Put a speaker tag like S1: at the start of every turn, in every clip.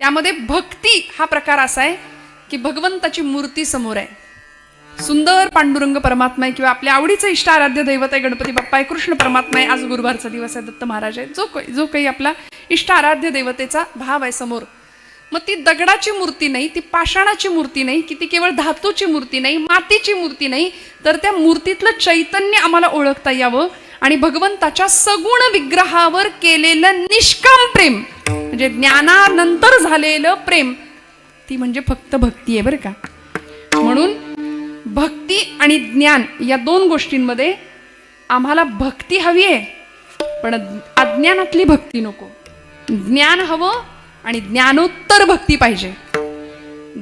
S1: त्यामध्ये भक्ती हा प्रकार असा आहे की भगवंताची मूर्ती समोर आहे, सुंदर पांडुरंग परमात्मा आहे किंवा आपल्या आवडीचं इष्ट आराध्य दैवत आहे, गणपती बाप्पा आहे, कृष्ण परमात्मा आहे, आज गुरुवारचा दिवस आहे, दत्त महाराज आहे, जो काही आपला इष्ट आराध्य दैवतेचा भाव आहे समोर. मग ती दगडाची मूर्ती नाही, ती पाषाणाची मूर्ती नाही, की ती केवळ धातूची मूर्ती नाही, मातीची मूर्ती नाही, तर त्या मूर्तीतलं चैतन्य आम्हाला ओळखता यावं आणि भगवंताच्या सगुण विग्रहावर केलेलं निष्काम प्रेम म्हणजे ज्ञानानंतर झालेलं प्रेम, ती म्हणजे फक्त भक्ती आहे बरं का. म्हणून भक्ती आणि ज्ञान या दोन गोष्टींमध्ये आम्हाला भक्ती हवी आहे, पण अज्ञानातली भक्ती नको. ज्ञान हवं आणि ज्ञानोत्तर भक्ती पाहिजे.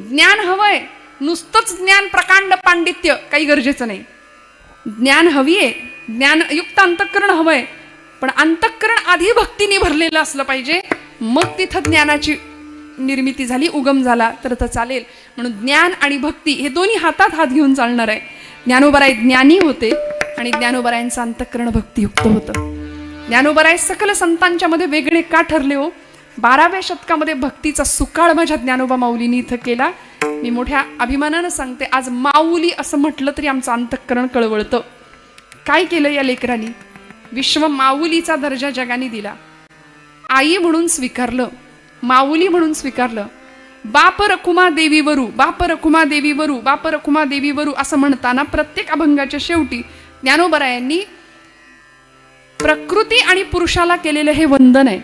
S1: ज्ञान हवंय, नुसतंच ज्ञान प्रकांड पांडित्य काही गरजेचं नाही. ज्ञान हवी आहे, ज्ञानयुक्त अंतःकरण हवंय, पण अंतःकरण आधी भक्तीने भरलेलं असलं पाहिजे, मग तिथं ज्ञानाची निर्मिती झाली, उगम झाला तर चालेल. म्हणून ज्ञान आणि भक्ती हे दोन्ही हातात हात घेऊन चालणार आहे. ज्ञानोबराय ज्ञानी होते आणि ज्ञानोबरायांचं अंतःकरण भक्तियुक्त होतं. ज्ञानोबराय सकल संतांच्या मध्ये वेगळे का ठरले हो? 12व्या शतकामध्ये भक्तीचा सुकाळ माझ्या ज्ञानोबा माऊलींनी इथं केला. मी मोठ्या अभिमानानं सांगते, आज माऊली असं म्हटलं तरी आमचं अंतःकरण कळवळतं. काय केलं या लेकरांनी? विश्व माऊलीचा दर्जा जगाने दिला, आई म्हणून स्वीकारलं, माऊली म्हणून स्वीकारलं. बाप रखुमा देवीवरू, बाप रखुमा देवीवरू, बाप रखुमा देवीवरू असं म्हणताना प्रत्येक अभंगाच्या शेवटी ज्ञानोबरायांनी प्रकृती आणि पुरुषाला केलेलं हे वंदन आहे.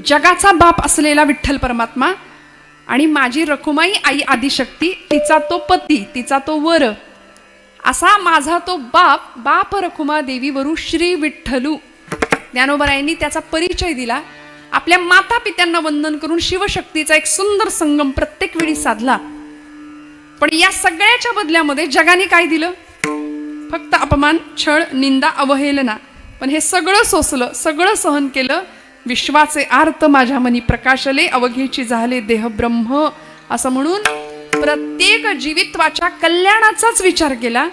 S1: जगाचा बाप असलेला विठ्ठल परमात्मा आणि माझी रखुमाई आई आदिशक्ती, तिचा तो पती, तिचा तो वर, असा माझा तो बाप, बाप रखुमा देवीवरू श्री विठ्ठलू. ज्ञानोबरायांनी त्याचा परिचय दिला. आपल्या माता पित्यांना वंदन करून शिवशक्तीचा एक सुंदर संगम प्रत्येक वेळी साधला. पण या सगळ्याच्या बदल्यामध्ये जगाने काय दिलं? फक्त अपमान, छळ, निंदा, अवहेलना. पण हे सगळं सोसलं, सगळं सहन केलं. विश्वाचे आर्त माझ्या मनी प्रकाशले, अवघेची झाले देह ब्रह्म असं म्हणून प्रत्येक जीवित्वाच्या कल्याणाचाच विचार केला.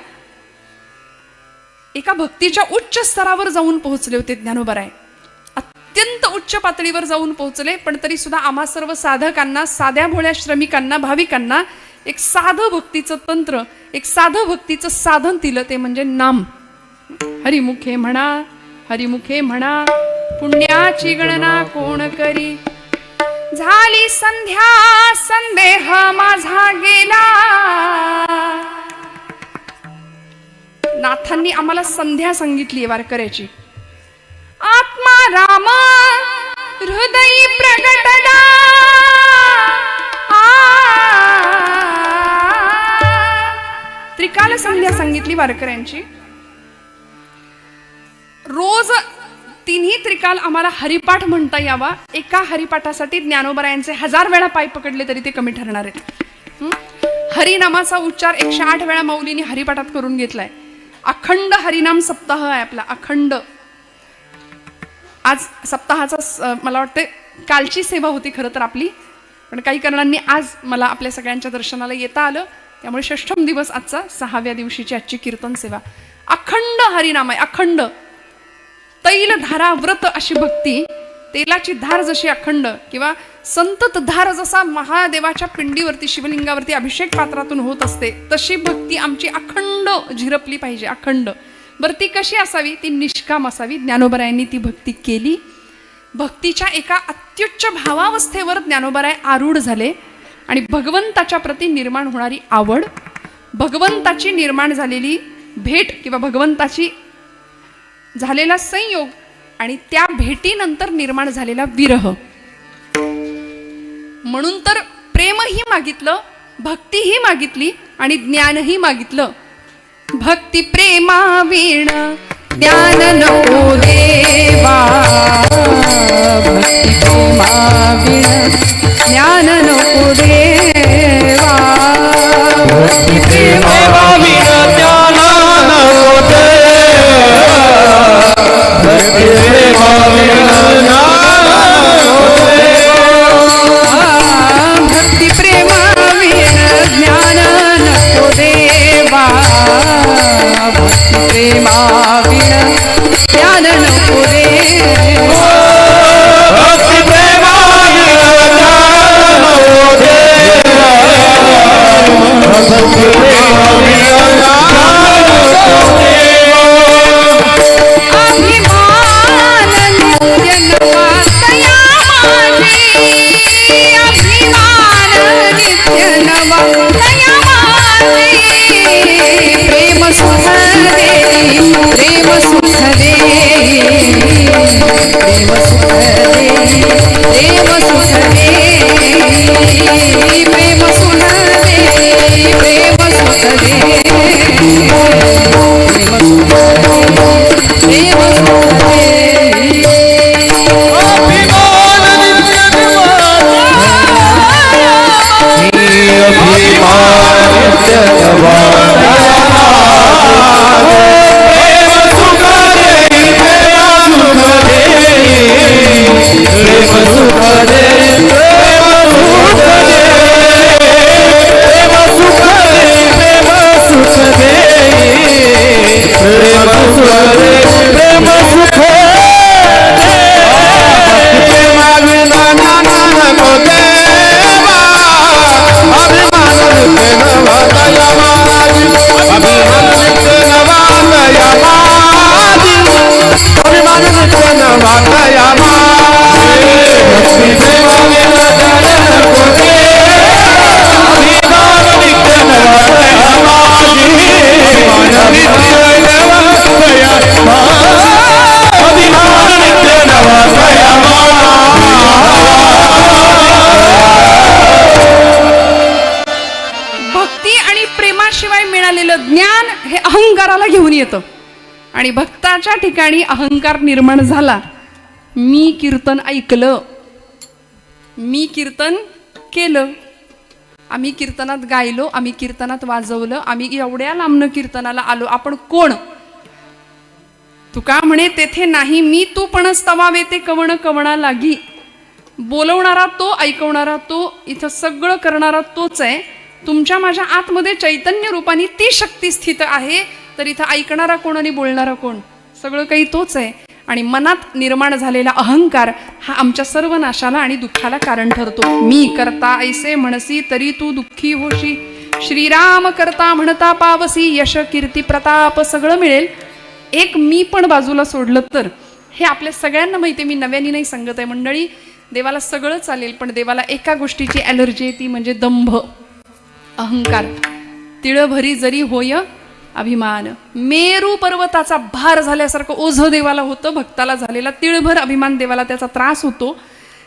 S1: एका भक्तीच्या उच्च स्तरावर जाऊन पोहोचले होते ज्ञानोबराय, अत्यंत उच्च पातळीवर जाऊन पोहोचले. पण तरी सुद्धा आम्हा सर्व साधकांना, साध्या भोळ्या श्रमिकांना, भाविकांना एक साधं भक्तीचं तंत्र, एक साधं भक्तीचं साधन दिलं, ते म्हणजे नाम. हरिमुखे म्हणा, हरिमुखे म्हणा, पुण्याची गणना कोण करी. झाली संध्या, संदेह माझा गेला. नाथांनी आम्हाला संध्या सांगितली वारकऱ्याची. आत्मा राम हृदयी प्रगटला, त्रिकाल संध्या सांगितली वारकऱ्यांची. रोज तिन्ही त्रिकाल आम्हाला हरिपाठ म्हणता यावा. एका हरिपाठासाठी ज्ञानोबरायांचे 1000 वेळा पाय पकडले तरी ते कमी ठरणार आहेत. हरिनामाचा उच्चार 108 वेळा माऊलींनी हरिपाठात करून घेतलाय. अखंड हरिनाम सप्ताह आहे आपला, अखंड. आज सप्ताहाचा मला वाटते कालची सेवा होती खरं तर आपली, पण काही कारणांनी आज मला आपल्या सगळ्यांच्या दर्शनाला येता आलं, त्यामुळे षष्ठम दिवस आजचा, 6व्या दिवशीची आजची कीर्तन सेवा. अखंड हरिनाम आहे, अखंड. तैल धारा व्रत अशी भक्ती, तेलाची धार जशी अखंड किंवा संतत धार जसा महादेवाच्या पिंडीवरती, शिवलिंगावरती अभिषेक पात्रातून होत असते, तशी भक्ती आमची अखंड झिरपली पाहिजे, अखंड. बरं ती कशी असावी? ती निष्काम असावी. ज्ञानोबरायांनी ती भक्ती केली. भक्तीच्या एका अत्युच्च भावावस्थेवर ज्ञानोबराय आरूढ झाले आणि भगवंताच्या प्रती निर्माण होणारी आवड, भगवंताची निर्माण झालेली भेट किंवा भगवंताची झालेला संयोग आणि त्या भेटीनंतर निर्माण झालेला विरह, म्हणून तर प्रेमही मागितलं, भक्तीही मागितली आणि ज्ञानही मागितलं. भक्ती प्रेमा वीण ज्ञान नको देवा, भक्ती प्रेमा वीण ज्ञान नको देवा, भक्ती प्रेमा वीण ज्ञान नको देवा, भक्ती प्रेमा वीण भक्ती प्रेमा वीण ज्ञान नको देवा, भक्ती प्रेमा वीण ज्ञान नको देवा, भक्ती प्रेमा वीण ज्ञान
S2: नको देवा अभिमान नित्य नवतया माझी अभिमान नित्य नवतया माझी अभिमान नित्य नवतया माझी भक्ती सेवा विरजन नको देवा अभिमान नित्य नवतया माझी अभिमान नित्य नवतया अभिमान नित्य नवतया
S1: भक्ती आणि प्रेमाशिवाय मिळालेलं ज्ञान हे अहंकाराला घेऊन येतं आणि भक्ताच्या ठिकाणी अहंकार निर्माण झाला. मी कीर्तन ऐकलं, मी कीर्तन केलं, आम्ही कीर्तनात गायलो, आम्ही कीर्तनात वाजवलं, आम्ही एवढ्या लांबनं कीर्तनाला आलो, आपण कोण? तुका म्हणे तेथे नाही मी तू पण स्तवावे ते कवण कवणा लागी. बोलवणारा तो, ऐकवणारा तो, इथं सगळं करणारा तोच आहे. तुमच्या माझ्या आतमध्ये चैतन्य रूपाने ती शक्ती स्थित आहे, तर इथं ऐकणारा कोण आणि बोलणारा कोण? सगळं काही तोच आहे. आणि मनात निर्माण झालेला अहंकार हा आमच्या सर्व नाशाला आणि दुःखाला कारण ठरतो. मी करता ऐसे म्हणसी तरी तू दुःखी होशी, श्रीराम करता म्हणता पावसी, यश कीर्ती प्रताप सगळं मिळेल. एक मी पण बाजूला सोडलं तर, हे आपल्या सगळ्यांना माहिती आहे, मी नव्याने नाही सांगत आहे मंडळी. देवाला सगळं चालेल, पण देवाला एका गोष्टीची ॲलर्जी आहे, ती म्हणजे दंभ, अहंकार. तिळभरी जरी होय अभिमान, मेरू पर्वताचा भार झाल्यासारखं ओझं देवाला होतं. भक्ताला झालेला तिळभर अभिमान देवाला त्याचा त्रास होतो.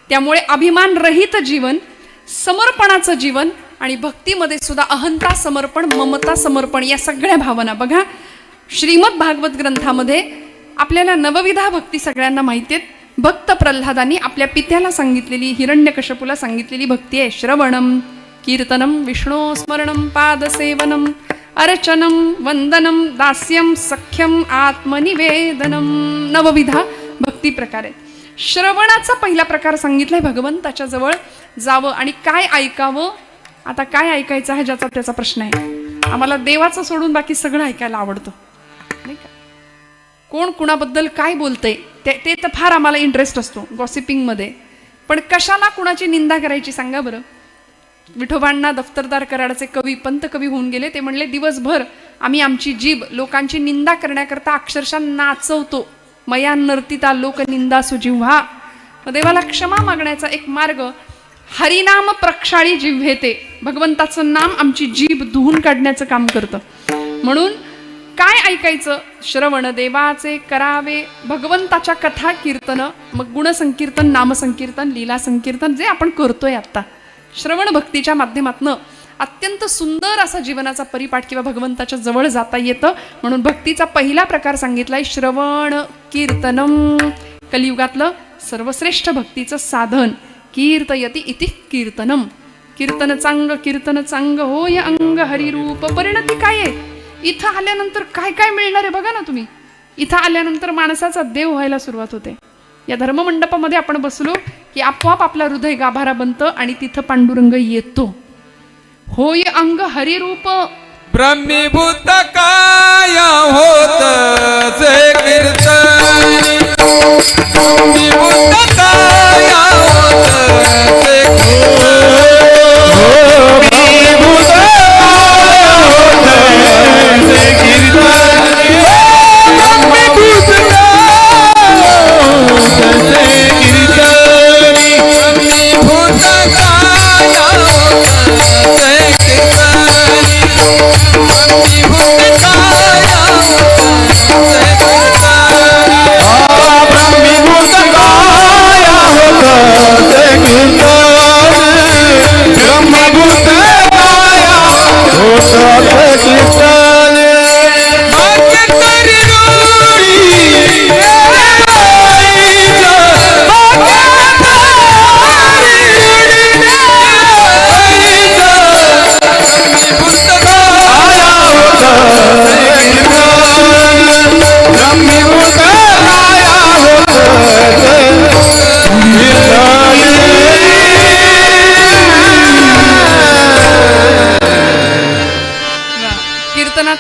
S1: त्यामुळे अभिमान रहित जीवन, समर्पणाचं जीवन, आणि भक्तीमध्ये सुद्धा अहंता समर्पण, ममता समर्पण या सगळ्या भावना. बघा श्रीमद भागवत ग्रंथामध्ये आपल्याला नवविधा भक्ती सगळ्यांना माहिती आहेत. भक्त प्रल्हादांनी आपल्या पित्याला सांगितलेली, हिरण्यकश्यपूला सांगितलेली भक्ती आहे श्रवणम कीर्तनम विष्णू स्मरणम पादसेवनम अर्चनम वंदनम दास्यम सख्यम आत्मनिवेदनम. नवविधा भक्ती प्रकार आहेत. श्रवणाचा पहिला प्रकार सांगितलाय, भगवंताच्या जवळ जावं आणि काय ऐकावं. आता काय ऐकायचं आहे ज्याचा त्याचा प्रश्न आहे. आम्हाला देवाचं सोडून बाकी सगळं ऐकायला आवडतं, नाही का? कोण कुणाबद्दल काय बोलतंय ते तर फार आम्हाला इंटरेस्ट असतो गॉसिपिंगमध्ये. पण कशाला कुणाची निंदा करायची सांगा बरं. विठोबांना दफ्तरदार कराडाचे कवी, पंत कवी होऊन गेले. ते म्हणले दिवसभर आम्ही आमची जीभ लोकांची निंदा करण्याकरता अक्षरशः नाचवतो. मया नर्तिता लोक निंदा सुजिव्हा. देवाला क्षमा मागण्याचा एक मार्ग हरिनाम प्रक्षाळी जिव्हेते. भगवंताचं नाम आमची जीभ धुवून काढण्याचं काम करतं. म्हणून काय ऐकायचं? श्रवण देवाचे करावे, भगवंताच्या कथा कीर्तन, मग गुणसंकीर्तन, नामसंकीर्तन, लीला संकीर्तन जे आपण करतोय आता. श्रवण भक्तीच्या माध्यमातनं अत्यंत सुंदर असा जीवनाचा परिपाठ किंवा भगवंताच्या जवळ जाता येतं. म्हणून भक्तीचा पहिला प्रकार सांगितलाय श्रवण कीर्तनम. कलियुगातलं सर्वश्रेष्ठ भक्तीचं साधन कीर्तयति इति कीर्तनम. कीर्तन चांग होय अंग हरिरूप. परिणती काय आहे? इथं आल्यानंतर काय काय मिळणार आहे बघा ना तुम्ही. इथं आल्यानंतर माणसाचा देव व्हायला सुरुवात होते. या धर्ममंडपामध्ये आपण बसलो की आपोआप आपला हृदय गाभारा बनतं आणि तिथं पांडुरंग येतो. होय अंग हरिरूप.
S3: ब्रह्मीभूत काय होत जे कीर्तन, ब्रह्मीभूत काय होत जे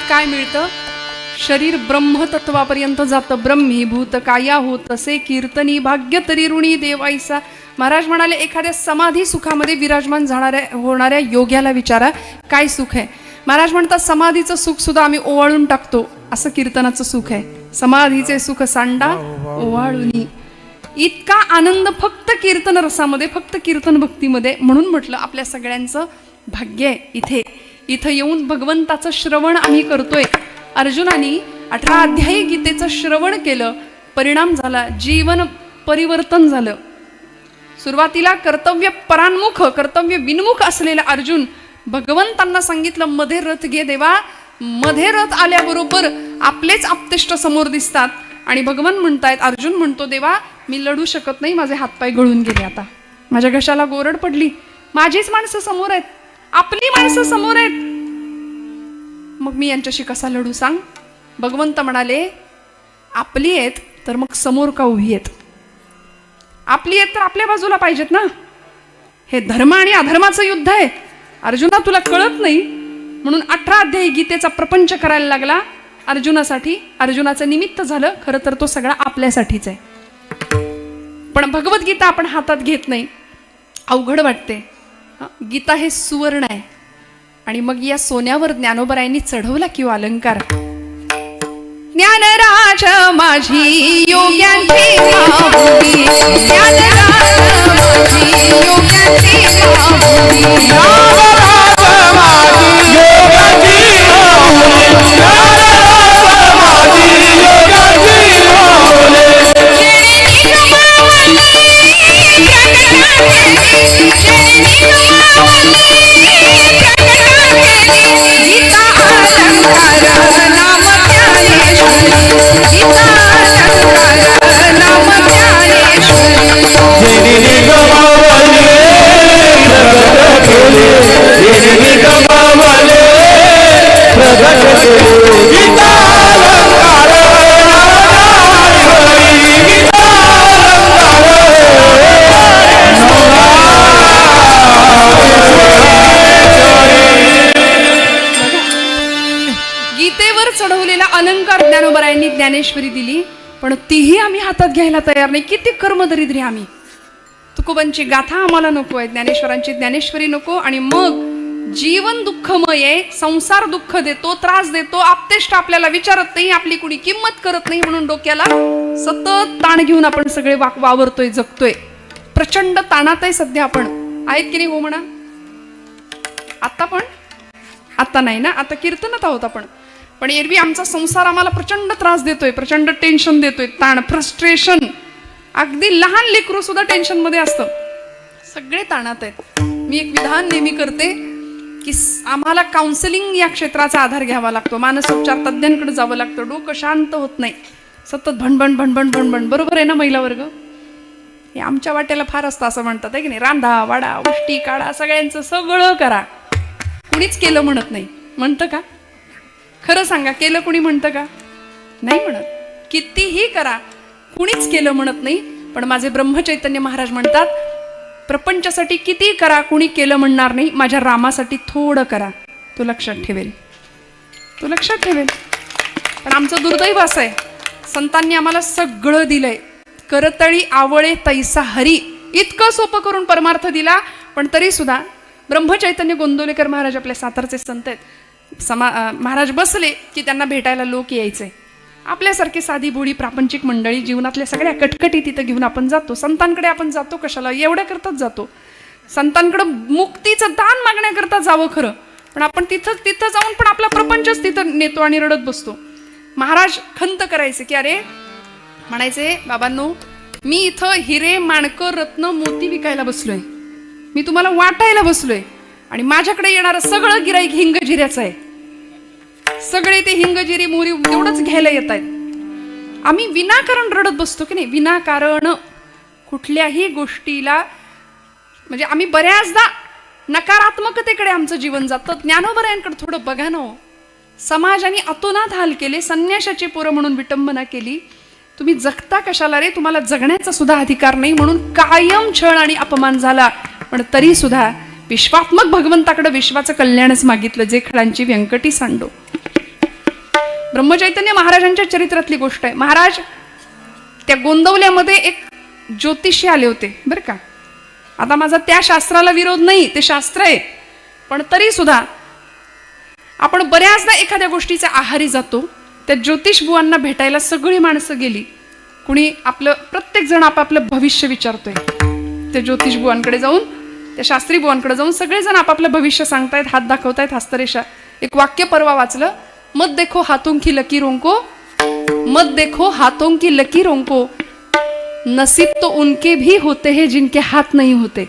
S1: काय मिळतं? शरीर ब्रह्मतत्वापर्यंत जातं. ब्रह्मीभूत काया होत असे कीर्तनी भाग्य तरी ऋणी देवाईसा. महाराज म्हणाले एखाद्या समाधी सुखामध्ये विराजमान होणाऱ्या योग्याला विचारा काय सुख आहे. महाराज म्हणतात समाधीचं सुख सुद्धा आम्ही ओवाळून टाकतो, असं कीर्तनाचं सुख आहे. समाधीचे सुख सांडा ओवाळूनी. इतका आनंद फक्त कीर्तन रसामध्ये, फक्त कीर्तन भक्तीमध्ये. म्हणून म्हटलं आपल्या सगळ्यांचं भाग्य आहे इथं येऊन भगवंताचं श्रवण आम्ही करतोय. अर्जुनाने 18 अध्यायी गीतेचं श्रवण केलं, परिणाम झाला, जीवन परिवर्तन झालं. सुरुवातीला कर्तव्य परान्मुख, कर्तव्य विन्मुख असलेला अर्जुन भगवंतांना सांगितलं मध्ये रथ घे देवा. मध्ये रथ आल्याबरोबर आपलेच आपतेष्ट समोर दिसतात आणि भगवान म्हणतायत, अर्जुन म्हणतो देवा मी लढू शकत नाही, माझे हातपाय गळून गेले, आता माझ्या घशाला गोरड पडली, माझीच माणसं समोर आहेत, आपली माणसं समोर आहेत, मग मी यांच्याशी कसा लढू सांग. भगवंत म्हणाले आपली आहेत तर मग समोर का उभी आहेत. आपली आहेत तर आपल्या बाजूला पाहिजेत ना. हे धर्म आणि अधर्माचं युद्ध आहे. अर्जुना तुला कळत नाही म्हणून 18 अध्यायी गीतेचा प्रपंच करायला लागला अर्जुनासाठी. अर्जुनाचं निमित्त झालं, खरं तर तो सगळा आपल्यासाठीच आहे. पण भगवद्गीता आपण हातात घेत नाही, अवघड वाटते. गीता हे सुवर्ण आहे आणि मग या सोन्यावर ज्ञानोबरायांनी चढवला किंवा अलंकार. ज्ञानराज माझी योग्यांची माऊली, ज्ञानराज माझी योग्यांची माऊली,
S2: ज्ञानराज माझी योगाची माऊली, ज्ञानराज माझी योगाची माऊली.
S1: गीतेवर चढवलेला अलंकार ज्ञानोबरायांनी ज्ञानेश्वरी दिली, पण तीही आम्ही हातात घ्यायला तयार नाही. किती कर्मदरिद्री आम्ही. तुकोबांची गाथा आम्हाला नको आहे, ज्ञानेश्वरांची ज्ञानेश्वरी नको. आणि मग जीवन दुःखमय आहे, संसार दुःख देतो, त्रास देतो, आपतेष्ट आपल्याला विचारत नाही, आपली कुणी किंमत करत नाही म्हणून डोक्याला सतत ताण घेऊन आपण सगळे वावरतोय, जगतोय. प्रचंड ताणात आहे सध्या आपण. आहेत की नाही हो म्हणा. आता नाही ना, आता कीर्तनात आहोत आपण. पण एरवी आमचा संसार आम्हाला प्रचंड त्रास देतोय, प्रचंड टेन्शन देतोय, ताण, फ्रस्ट्रेशन. अगदी लहान लेकरू सुद्धा टेन्शन मध्ये असतं. सगळे ताणात आहेत. मी एक विधान नेहमी करते की आम्हाला काउन्सिलिंग या क्षेत्राचा आधार घ्यावा लागतो, मानसोपचार तज्ज्ञांकडे जावं लागतं. डोकं शांत होत नाही, सतत भणभण भणभण भणभण. बरोबर आहे ना महिला वर्ग. हे आमच्या वाट्याला फार असतं असं म्हणतात आहे की नाही. रांधा वाडा उष्टी काढा, सगळ्यांचं सगळं करा, कुणीच केलं म्हणत नाही. म्हणतं का? खरं सांगा, केलं कुणी म्हणतं का? नाही म्हणत. कितीही करा कुणीच केलं म्हणत नाही. पण माझे ब्रह्मचैतन्य महाराज म्हणतात प्रपंचासाठी किती करा कुणी केलं म्हणणार नाही, माझ्या रामासाठी थोडं करा, तो लक्षात ठेवेल, तो लक्षात ठेवेल. पण आमचं दुर्दैव असं आहे, संतांनी आम्हाला सगळं दिलंय. करतळी आवळे तैसा हरी, इतकं सोपं करून परमार्थ दिला. पण तरी सुद्धा ब्रह्मचैतन्य गोंदवलेकर महाराज आपल्या सातारचे संत आहेत. महाराज बसले की त्यांना भेटायला लोक यायचे. आपल्यासारखी साधी भोळी प्रापंचिक मंडळी जीवनातल्या सगळ्या कटकटी तिथं घेऊन आपण जातो. संतांकडे आपण जातो कशाला? एवढ्या करताच जातो. संतांकडं मुक्तीचं दान मागण्याकरता जावं खरं, पण आपण तिथं जाऊन पण आपला प्रपंचच तिथं नेतो आणि रडत बसतो. महाराज खंत करायचे की अरे, म्हणायचे बाबांनो, मी इथं हिरे माणकं रत्न मोती विकायला बसलोय, मी तुम्हाला वाटायला बसलोय आणि माझ्याकडे येणारं सगळं गिराईक हिंगजिऱ्याचं आहे. सगळे ते हिंगजिरी मोरी एवढंच घ्यायला येत आहेत. आम्ही विनाकारण रडत बसतो की नाही. विनाकारण कुठल्याही गोष्टीला, म्हणजे आम्ही बऱ्याचदा नकारात्मकतेकडे आमचं जीवन जातं. ज्ञानोबरायांकडे थोडं बघा ना. समाजाने अतोनात हाल केले, संन्याशाची पोरं म्हणून विटंबना केली. तुम्ही जगता कशाला रे? तुम्हाला जगण्याचा सुद्धा अधिकार नाही म्हणून कायम छळ आणि अपमान झाला. पण तरी सुद्धा विश्वात्मक भगवंताकडे विश्वाचं कल्याणच मागितलं, जे खळांची व्यंकटी सांडो. ब्रह्मचैतन्य महाराजांच्या चरित्रातली गोष्ट आहे. महाराज त्या गोंदवल्यामध्ये एक ज्योतिषी आले होते बरं का. आता माझा त्या शास्त्राला विरोध नाही, ते शास्त्र आहे, पण तरी सुद्धा आपण बऱ्याचदा एखाद्या गोष्टीच्या आहारी जातो. त्या ज्योतिष बुवांना भेटायला सगळी माणसं गेली, कुणी आपलं प्रत्येक जण आपापलं भविष्य विचारतोय. त्या ज्योतिष बुवांकडे जाऊन, त्या शास्त्री बुवांकडे जाऊन सगळेजण आपापलं भविष्य सांगतायत, हात दाखवतायत, हस्तरेषा. एक वाक्य परवा वाचलं, मत देखो हातों की लकीरों को, मत देखो हाथों की लकीरों को, नसीब तो उनके भी होते हैं जिनके हाथ नहीं होते.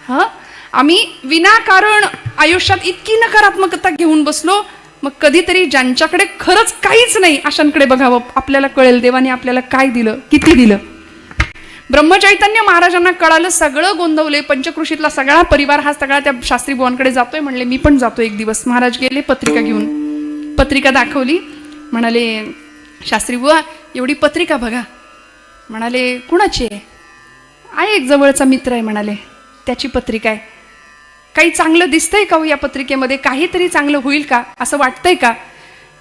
S1: हा, आम्ही विनाकारण आयुष्यात इतकी नकारात्मकता घेऊन बसलो. मग कधीतरी ज्यांच्याकडे खरंच काहीच नाही अशांकडे बघावं, आपल्याला कळेल देवाने आपल्याला काय दिलं, किती दिलं. ब्रह्मचैतन्य महाराजांना कळालं, सगळं गोंधवले. पंचकृषीतला सगळा परिवार हा सगळा त्या शास्त्री बुवांकडे जातोय. म्हणले मी पण जातो एक दिवस. महाराज गेले, पत्रिका घेऊन. पत्रिका दाखवली. म्हणाले शास्त्री बुवा एवढी पत्रिका बघा. म्हणाले कुणाची आहे? एक जवळचा मित्र आहे म्हणाले, त्याची पत्रिका आहे. काही चांगलं दिसतंय का हो या पत्रिकेमध्ये? काहीतरी चांगलं होईल का असं वाटतंय का?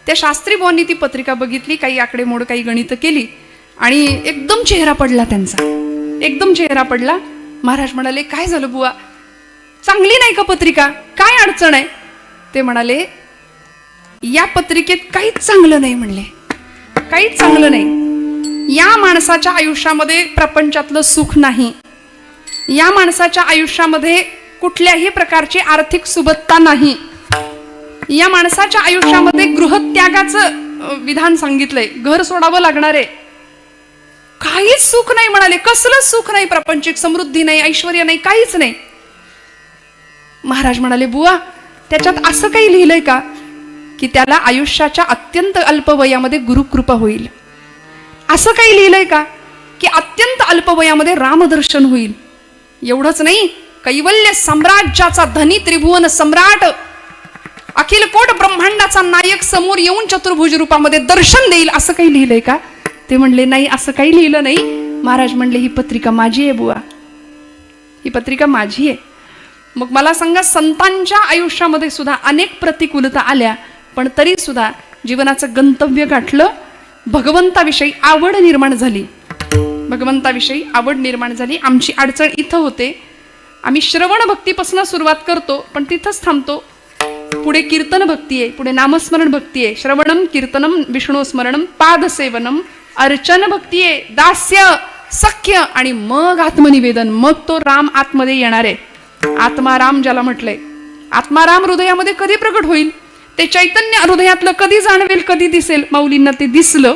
S1: त्या शास्त्री बुवांनी ती पत्रिका बघितली, काही आकडेमोड, काही गणितं केली आणि एकदम चेहरा पडला त्यांचा, एकदम चेहरा पडला. महाराज म्हणाले काय झालं बुवा, चांगली नाही का पत्रिका? काय अडचण आहे? ते म्हणाले या पत्रिकेत काहीच चांगलं नाही. म्हणले काहीच चांगलं नाही. या माणसाच्या आयुष्यामध्ये प्रपंचातलं सुख नाही. या माणसाच्या आयुष्यामध्ये कुठल्याही प्रकारची आर्थिक सुबत्ता नाही. या माणसाच्या आयुष्यामध्ये गृहत्यागाचं विधान सांगितलंय, घर सोडावं लागणार आहे. काहीच सुख नाही म्हणाले. कसलं सुख नाही? प्रापंचिक समृद्धी नाही, ऐश्वर्य नाही, काहीच नाही. महाराज म्हणाले बुवा त्याच्यात असं काही लिहिलंय का की त्याला आयुष्याच्या अत्यंत अल्प वयामध्ये गुरुकृपा होईल? असं काही लिहिलंय का की अत्यंत अल्प वयामध्ये रामदर्शन होईल? एवढंच नाही, कैवल्य साम्राज्याचा धनी, त्रिभुवन सम्राट, अखिल कोट ब्रह्मांडाचा नायक समोर येऊन चतुर्भुज रूपामध्ये दर्शन देईल, असं काही लिहिलंय का? ते म्हणले नाही, असं काही लिहिलं नाही. महाराज म्हणले ही पत्रिका माझी आहे बुवा, ही पत्रिका माझी आहे. मग मला सांगा, संतांच्या आयुष्यामध्ये सुद्धा अनेक प्रतिकूलता आल्या, पण तरी सुद्धा जीवनाचं गंतव्य गाठलं. भगवंताविषयी आवड निर्माण झाली, भगवंताविषयी आवड निर्माण झाली. आमची अडचण इथं होते, आम्ही श्रवण भक्तीपासून सुरुवात करतो पण तिथंच थांबतो. पुढे कीर्तन भक्ती आहे, पुढे नामस्मरण भक्ती आहे, श्रवणम कीर्तनम विष्णू स्मरणम पादसेवनम अर्चन भक्ती आहे, दास्य सख्य आणि मग आत्मनिवेदन. मग तो राम आतमध्ये येणार आहे. आत्माराम ज्याला म्हटलंय, आत्माराम हृदयामध्ये कधी प्रकट होईल? ते चैतन्य हृदयातलं कधी जाणवेल, कधी दिसेल? माऊलींना ते दिसलं.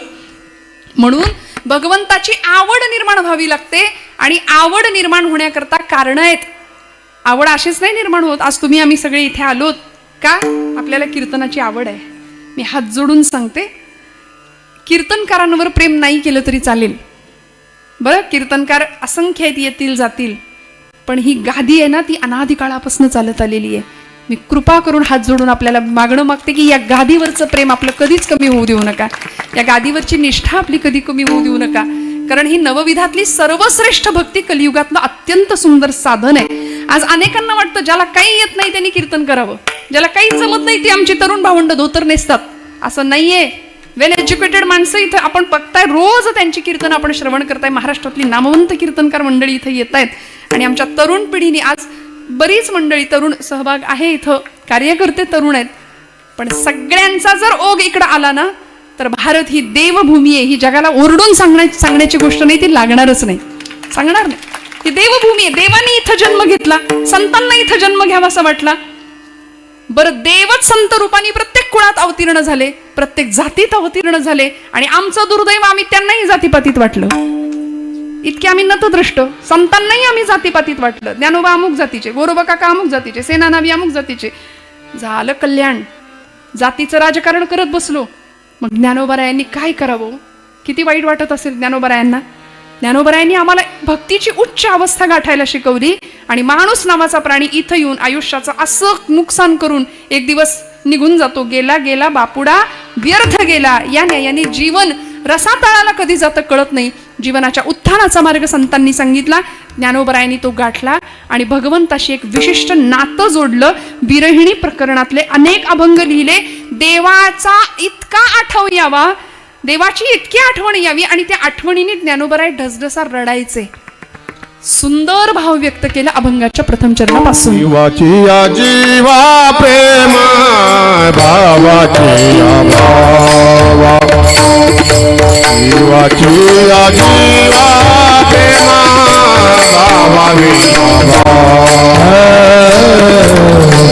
S1: म्हणून भगवंताची आवड निर्माण व्हावी लागते आणि आवड निर्माण होण्याकरता कारण आहेत. आवड अशीच नाही निर्माण होत. आज तुम्ही आम्ही सगळे इथे आलोत का? आपल्याला कीर्तनाची आवड आहे. मी हात जोडून सांगते, कीर्तनकारांवर प्रेम नाही केलं तरी चालेल बरं. कीर्तनकार असंख्य आहेत, येतील जातील, पण ही गादी आहे ना ती अनादी काळापासून चालत आलेली आहे. मी कृपा करून हात जोडून आपल्याला मागणं मागते की या गादीवरचं प्रेम आपलं कधीच कमी होऊ देऊ नका. या गादीवरची निष्ठा आपली कधी कमी होऊ देऊ नका. कारण ही नवविधातली सर्वश्रेष्ठ भक्ती कलियुगातलं अत्यंत सुंदर साधन आहे. आज अनेकांना वाटतं ज्याला काही येत नाही त्यांनी कीर्तन करावं, ज्याला काहीच जमत नाही ती आमची तरुण भावंड धोतर नेसतात. असं नाहीये. वेल एज्युकेटेड माणसं इथं आपण बघताय, रोज त्यांची कीर्तन आपण श्रवण करताय. महाराष्ट्रातली नामवंत कीर्तनकार मंडळी इथं येत आहेत आणि आमच्या तरुण पिढीने, आज बरीच मंडळी तरुण सहभाग आहे इथं, कार्यकर्ते तरुण आहेत. पण सगळ्यांचा जर ओघ इकडं आला ना तर भारत ही देवभूमी आहे. ही जगाला ओरडून सांगण्याची गोष्ट नाही, ती लागणारच नाही, सांगणार नाही. ही देवभूमी आहे. देवाने इथं जन्म घेतला, संतांना इथं जन्म घ्यावा असं वाटला. बरं, देवच संत रूपाने प्रत्येक कुळात अवतीर्ण झाले, प्रत्येक जातीत अवतीर्ण झाले आणि आमचं दुर्दैव आम्ही त्यांनाही जातीपातीत वाटलं. इतके आम्ही नतद्रष्ट. संतांनाही आम्ही जातीपातीत वाटलं. ज्ञानोबा अमुक जातीचे, गोरोबा काका अमुक जातीचे, सेनानावी अमुक जातीचे. झालं कल्याण. जातीचं राजकारण करत बसलो. मग ज्ञानोबारायांनी काय करावं? किती वाईट वाटत असेल ज्ञानोबारायांना. ज्ञानोबारायांनी आम्हाला भक्तीची उच्च अवस्था गाठायला शिकवली आणि माणूस नावाचा प्राणी इथं येऊन आयुष्याचं असं नुकसान करून एक दिवस निघून जातो. गेला गेला बापुडा व्यर्थ गेला. या न्यायाने जीवन रसातळाला कधी जातं कळत नाही. जीवनाच्या उत्थानाचा मार्ग संतांनी सांगितला, ज्ञानोबरायांनी तो गाठला आणि भगवंताशी एक विशिष्ट नातं जोडलं. विरहिणी प्रकरणातले अनेक अभंग लिहिले. देवाचा इतका आठव यावा, देवाची इतकी आठवण यावी आणि त्या आठवणीने ज्ञानोबराय ढसढसा रडायचे. सुंदर भाव व्यक्त केला अभंगाच्या प्रथम चरणापासून.
S2: जीवाची या जीवा प्रेम भावाची या भावा जीवाची या जीवा प्रेम भावावी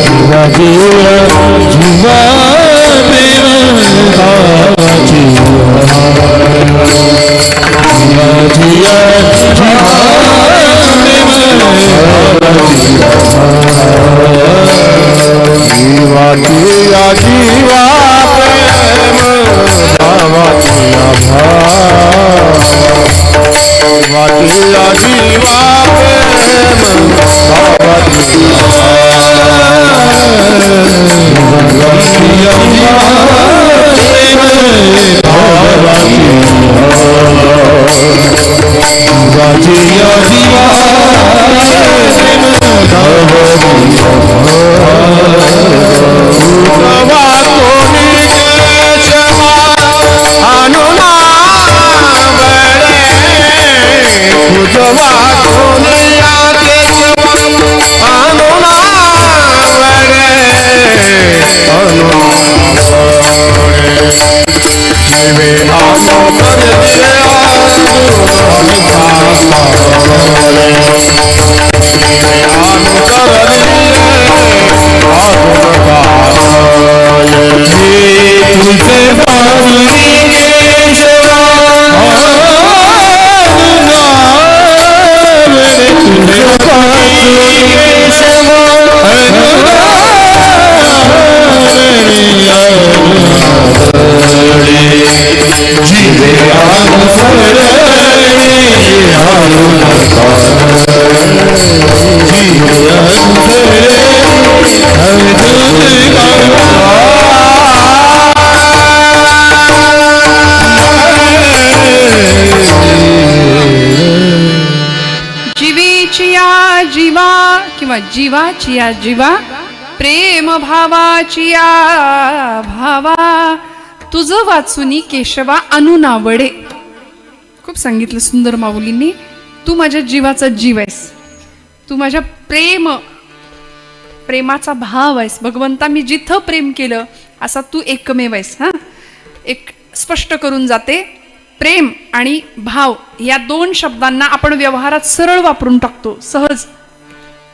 S2: जीवाची या जीवा प्रेम भावाची जीवाची या जीवाची या जीवा प्रेम भावाची या जीवाची या जीवा प्रेम भावाची जीवाची या जीवा
S1: जीवाची या जीवा प्रेम भावाची या भावा तुझ वाचुनी केशवा अनुनावडे. खूप सांगितलं सुंदर माऊलींनी. तू माझ्या जीवाचा जीव आहेस, तू माझ्या प्रेमाचा भाव आहेस भगवंता. मी जिथं प्रेम केलं असा तू एकमेव आहेस. हा, एक स्पष्ट करून जाते. प्रेम आणि भाव या दोन शब्दांना आपण व्यवहारात सरळ वापरून टाकतो सहज,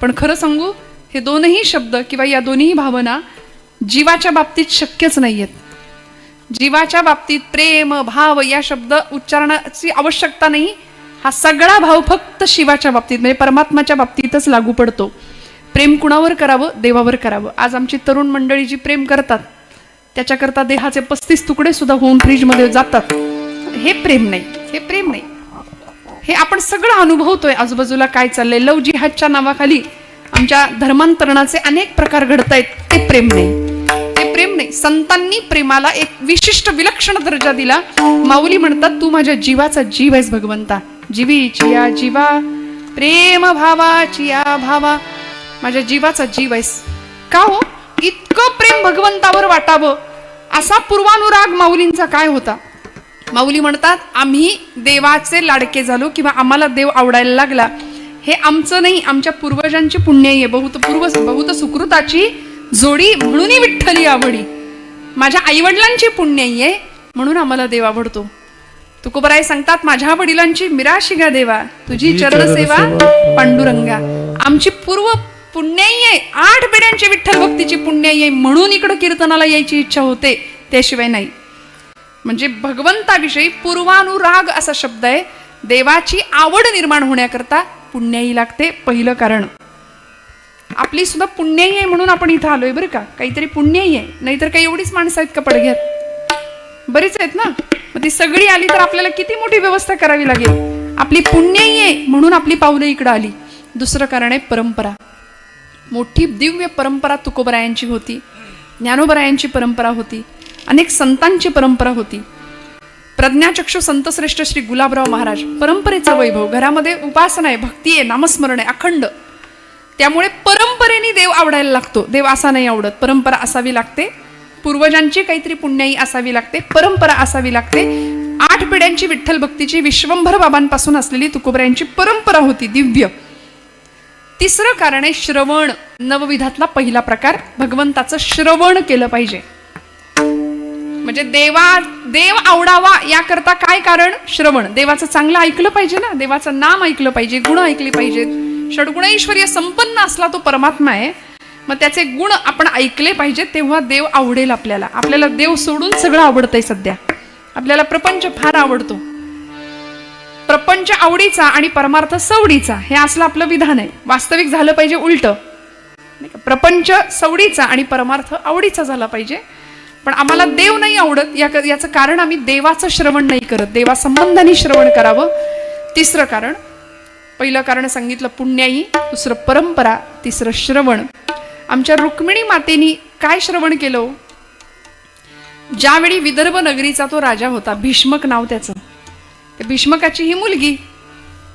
S1: पण खरं सांगू हे दोनही शब्द किंवा या दोन्ही भावना जीवाच्या बाबतीत शक्यच नाहीयेत. जीवाच्या बाबतीत प्रेम भाव या शब्द उच्चारणाची आवश्यकता नाही. हा सगळा भाव फक्त शिवाच्या बाबतीत म्हणजे परमात्माच्या बाबतीतच लागू पडतो. प्रेम कुणावर करावं? देवावर करावं. आज आमची तरुण मंडळी जी प्रेम करतात त्याच्याकरता देहाचे 35 तुकडे सुद्धा होऊन फ्रीजमध्ये जातात. हे प्रेम नाही, हे प्रेम नाही. हे आपण सगळं अनुभवतोय आजूबाजूला काय चाललंय. लव जिहादच्या नावाखाली आमच्या धर्मांतरणाचे अनेक प्रकार घडतायत. ते प्रेम नाही, ते प्रेम नाही. संतांनी प्रेमाला एक विशिष्ट विलक्षण दर्जा दिला. माऊली म्हणतात तू माझ्या जीवाचा जीव आहेस भगवंता. जीवीची या जीवा प्रेम भावाची या भावा माझ्या जीवाचा जीव आहेस. का हो इतकं प्रेम भगवंतावर वाटावं असा पूर्वानुराग माऊलींचा काय होता? माऊली म्हणतात आम्ही देवाचे लाडके झालो किंवा आम्हाला देव आवडायला लागला हे आमचं नाही, आमच्या पूर्वजांची पुण्याई आहे. बहुत सुकृताची जोडी म्हणून विठ्ठली आवडी. माझ्या आईवडिलांची पुण्याई आहे म्हणून आम्हाला देव आवडतो. तुकोबराय सांगतात माझ्या वडिलांची मिराशी गा देवा तुझी चरण सेवा पांडुरंगा. आमची पूर्व पुण्याई आहे, 8 पिढ्यांची विठ्ठल भक्तीची पुण्याई आहे म्हणून इकडं कीर्तनाला यायची इच्छा होते, त्याशिवाय नाही. म्हणजे भगवंताविषयी पूर्वानुराग असा शब्द आहे. देवाची आवड निर्माण होण्याकरता पुण्याई लागते. पहिलं कारण आपली सुद्धा पुण्याई आहे म्हणून आपण इथं आलोय बरं का. काहीतरी पुण्याई आहे, नाहीतर काही एवढीच माणसं आहेत का पडघ्यात? बरीच आहेत ना. मग ती सगळी आली तर आपल्याला किती मोठी व्यवस्था करावी लागेल. आपली पुण्याई आहे म्हणून आपली पावलं इकडं आली. दुसरं कारण आहे परंपरा. मोठी दिव्य परंपरा तुकोबरायांची होती, ज्ञानोबरायांची परंपरा होती, अनेक संतांची परंपरा होती. प्रज्ञाचक्षु संतश्रेष्ठ श्री गुलाबराव महाराज परंपरेचा वैभव. घरामध्ये उपासना आहे, भक्ती आहे, नामस्मरण आहे अखंड. त्यामुळे परंपरेने देव आवडायला लागतो. देव असा नाही आवडत, परंपरा असावी लागते. पूर्वजांची काहीतरी पुण्याई असावी लागते, परंपरा असावी लागते. 8 पिढ्यांची विठ्ठल भक्तीची विश्वंभर बाबांपासून असलेली तुकोबऱ्यांची परंपरा होती दिव्य. तिसरं कारण आहे श्रवण. नवविधातला पहिला प्रकार, भगवंताचं श्रवण केलं पाहिजे. म्हणजे देव आवडावा याकरता काय कारण? श्रवण. देवाचं चांगलं ऐकलं पाहिजे ना, देवाचं नाम ऐकलं पाहिजे, गुण ऐकले पाहिजेत. षड्गुणैश्वर्य संपन्न असला तो परमात्मा आहे, मग त्याचे गुण आपण ऐकले पाहिजेत, तेव्हा देव आवडेल आपल्याला. आपल्याला देव सोडून सगळं आवडतंय सध्या. आपल्याला प्रपंच फार आवडतो. प्रपंच आवडीचा आणि परमार्थ सवडीचा, हे असलं आपलं विधान आहे. वास्तविक झालं पाहिजे उलट. प्रपंच सवडीचा आणि परमार्थ आवडीचा झाला पाहिजे. पण आम्हाला देव नाही आवडत, याचं कारण आम्ही देवाचं श्रवण नाही करत. देवासंबंधाने श्रवण करावं. तिसरं कारण, पहिलं कारण सांगितलं पुण्याई, दुसरं परंपरा, तिसरं श्रवण. आमच्या रुक्मिणी मातेनी काय श्रवण केलं? ज्यावेळी विदर्भ नगरीचा तो राजा होता, भीष्मक नाव त्याचं, त्या भीष्मकाची ही मुलगी,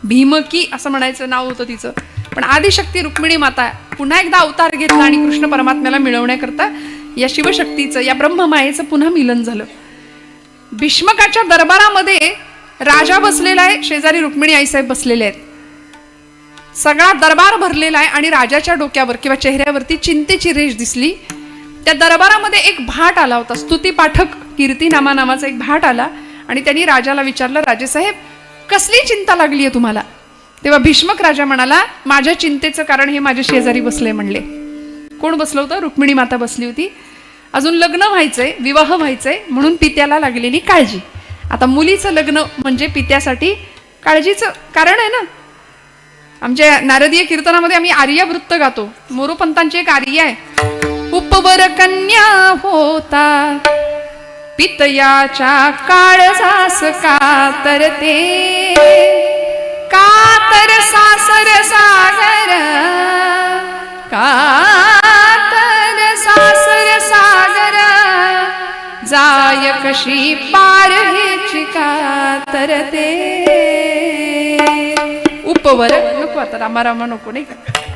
S1: भीमकी असं म्हणायचं नाव होतं तिचं. पण आदिशक्ती रुक्मिणी माता पुन्हा एकदा अवतार घेतला आणि कृष्ण परमात्म्याला मिळवण्याकरता या शिवशक्तीचं, या ब्रह्ममायेचं पुन्हा मिलन झालं. भीष्मकाच्या दरबारामध्ये राजा बसलेला आहे, शेजारी रुक्मिणी आईसाहेब बसलेले आहेत. सगळा दरबार भरलेला आहे आणि राजाच्या डोक्यावर किंवा चेहऱ्यावरती चिंतेची रेष दिसली. त्या दरबारामध्ये एक भाट आला होता, स्तुती पाठक कीर्तिनामा नावाचा एक भाट आला आणि त्यांनी राजाला विचारलं, राजेसाहेब कसली चिंता लागली आहे तुम्हाला? तेव्हा भीष्मक राजा म्हणाला, माझ्या चिंतेचं कारण हे माझ्या शेजारी बसले म्हणले. कोण बसलं होतं? रुक्मिणी माता बसली होती. अजून लग्न व्हायचंय, विवाह व्हायचंय, म्हणून पित्याला लागलेली काळजी. आता मुलीचं लग्न म्हणजे पित्यासाठी काळजीचं कारण आहे ना. आमच्या नारदीय कीर्तनामध्ये आम्ही आर्या वृत्त गातो. मोरोपंतांची एक आर्या आहे. उपवर कन्या होता पितयाच्या काळजास कातरते, कातर सासर सागर, कातर सासर सागर, जाय कशी पार हेची कातरते. उपवर नको, आता रामारामा नको नाही का.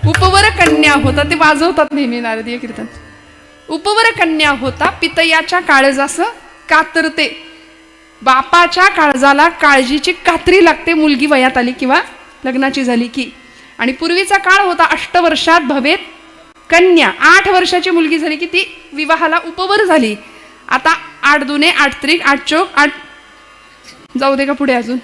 S1: उपवर कन्या होता, ते वाजवतात नेहमी नारदीय कीर्तन. उपवर कन्या होता पितयाच्या काळजास कातरते. बापाच्या काळजाला काळजीची कात्री लागते मुलगी वयात आली किंवा लग्नाची झाली की. आणि पूर्वीचा काळ होता 8 वर्षात भवेत कन्या. 8 वर्षाची मुलगी झाली की ती विवाहाला उपवर झाली. आता 8 दुने 8 त्रिक 8 चोक 8, जाऊ दे का पुढे, अजून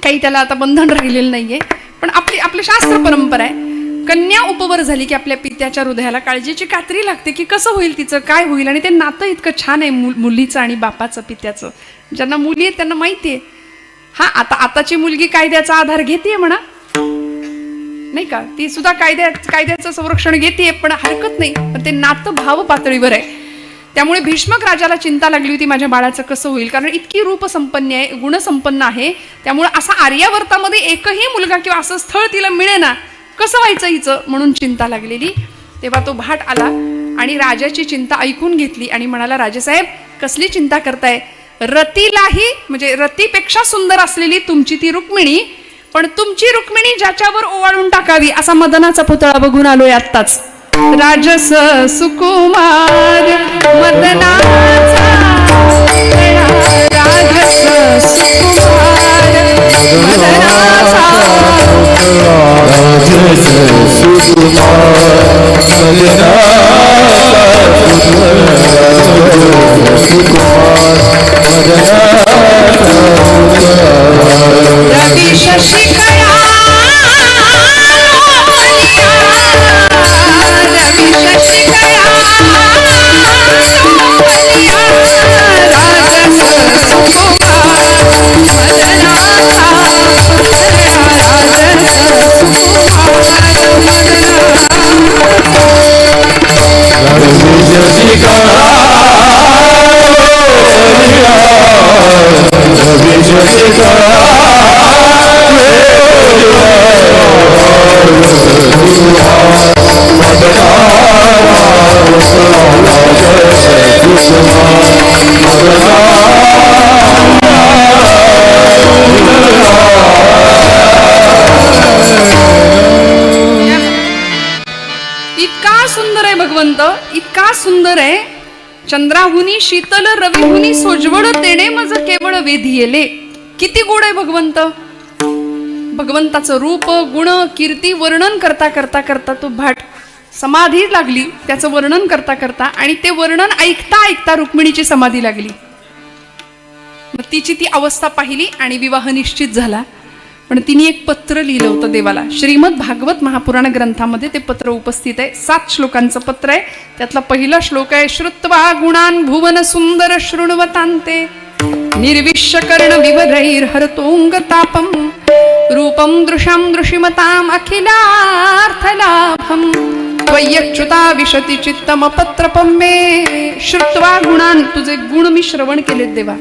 S1: काही त्याला आता बंधन राहिलेलं नाहीये. पण आपली शास्त्र परंपरा आहे, कन्या उपवर झाली की आपल्या पित्याच्या हृदयाला काळजीची कात्री लागते की कसं होईल, तिचं काय होईल. आणि ते नातं इतकं छान आहे मुलीचं आणि बापाचं, पित्याचं. ज्यांना मुली आहेत त्यांना माहिती आहे. हा, आताची मुलगी कायद्याचा आधार घेते म्हणा, नाही का, ती सुद्धा कायद्याचं संरक्षण घेते, पण हरकत नाही. पण ते नातं भाव पातळीवर आहे. त्यामुळे भीष्मक राजाला चिंता लागली होती, माझ्या बाळाचं कसं होईल, कारण इतकी रूपसंपन्न आहे, गुणसंपन्न आहे. त्यामुळे असा आर्यावर्तामध्ये एकही मुलगा किंवा असं स्थळ तिला मिळेना, कसं व्हायचं हिचं, म्हणून चिंता लागलेली. तेव्हा तो भाट आला आणि राजाची चिंता ऐकून घेतली आणि म्हणाला, राजेसाहेब कसली चिंता करताय? रतीलाही, म्हणजे रतीपेक्षा सुंदर असलेली तुमची ती रुक्मिणी, पण तुमची रुक्मिणी ज्याच्यावर ओवाळून टाकावी असा मदनाचा पुतळा बघून आलोय आत्ताच. राजस सुकुमार मदनाचा पुतळा, राजस सुकुमार मदनाचा पुतळा,
S2: राजस सुकुमार
S1: रवि शशिकला इतका सुंदर आहे भगवंत, इतका सुंदर आहे चंद्राहुनी शीतल रविहुनी सोज्वळ तेणे मज केवळ वेधियेले. किती गोड आहे भगवंत. भगवंताचं रूप गुण कीर्ती वर्णन करता करता करता तो भाट समाधी लागली त्याचं वर्णन करता करता, आणि ते वर्णन ऐकता ऐकता रुक्मिणीची समाधी लागली. मग तिची ती अवस्था पाहिली आणि विवाह निश्चित झाला. पण तिने एक पत्र लिहिलं होतं देवाला. श्रीमद भागवत महापुराण ग्रंथामध्ये ते पत्र उपस्थित आहे. 7 श्लोकांचं पत्र आहे. त्यातला पहिला श्लोक आहे, श्रुत्वा गुणान भुवन सुंदर शृण्वतांते निर्विश्य कर्ण विवरैर हरतोंग तापम रूपम दृशाम दृशिमताम अखिलार्थलाभम त्वय्यच्युता विशती चित्तम पत्रपम मे. श्रुत्वा गुणान, तुझे गुण मी श्रवण केलेत देवा.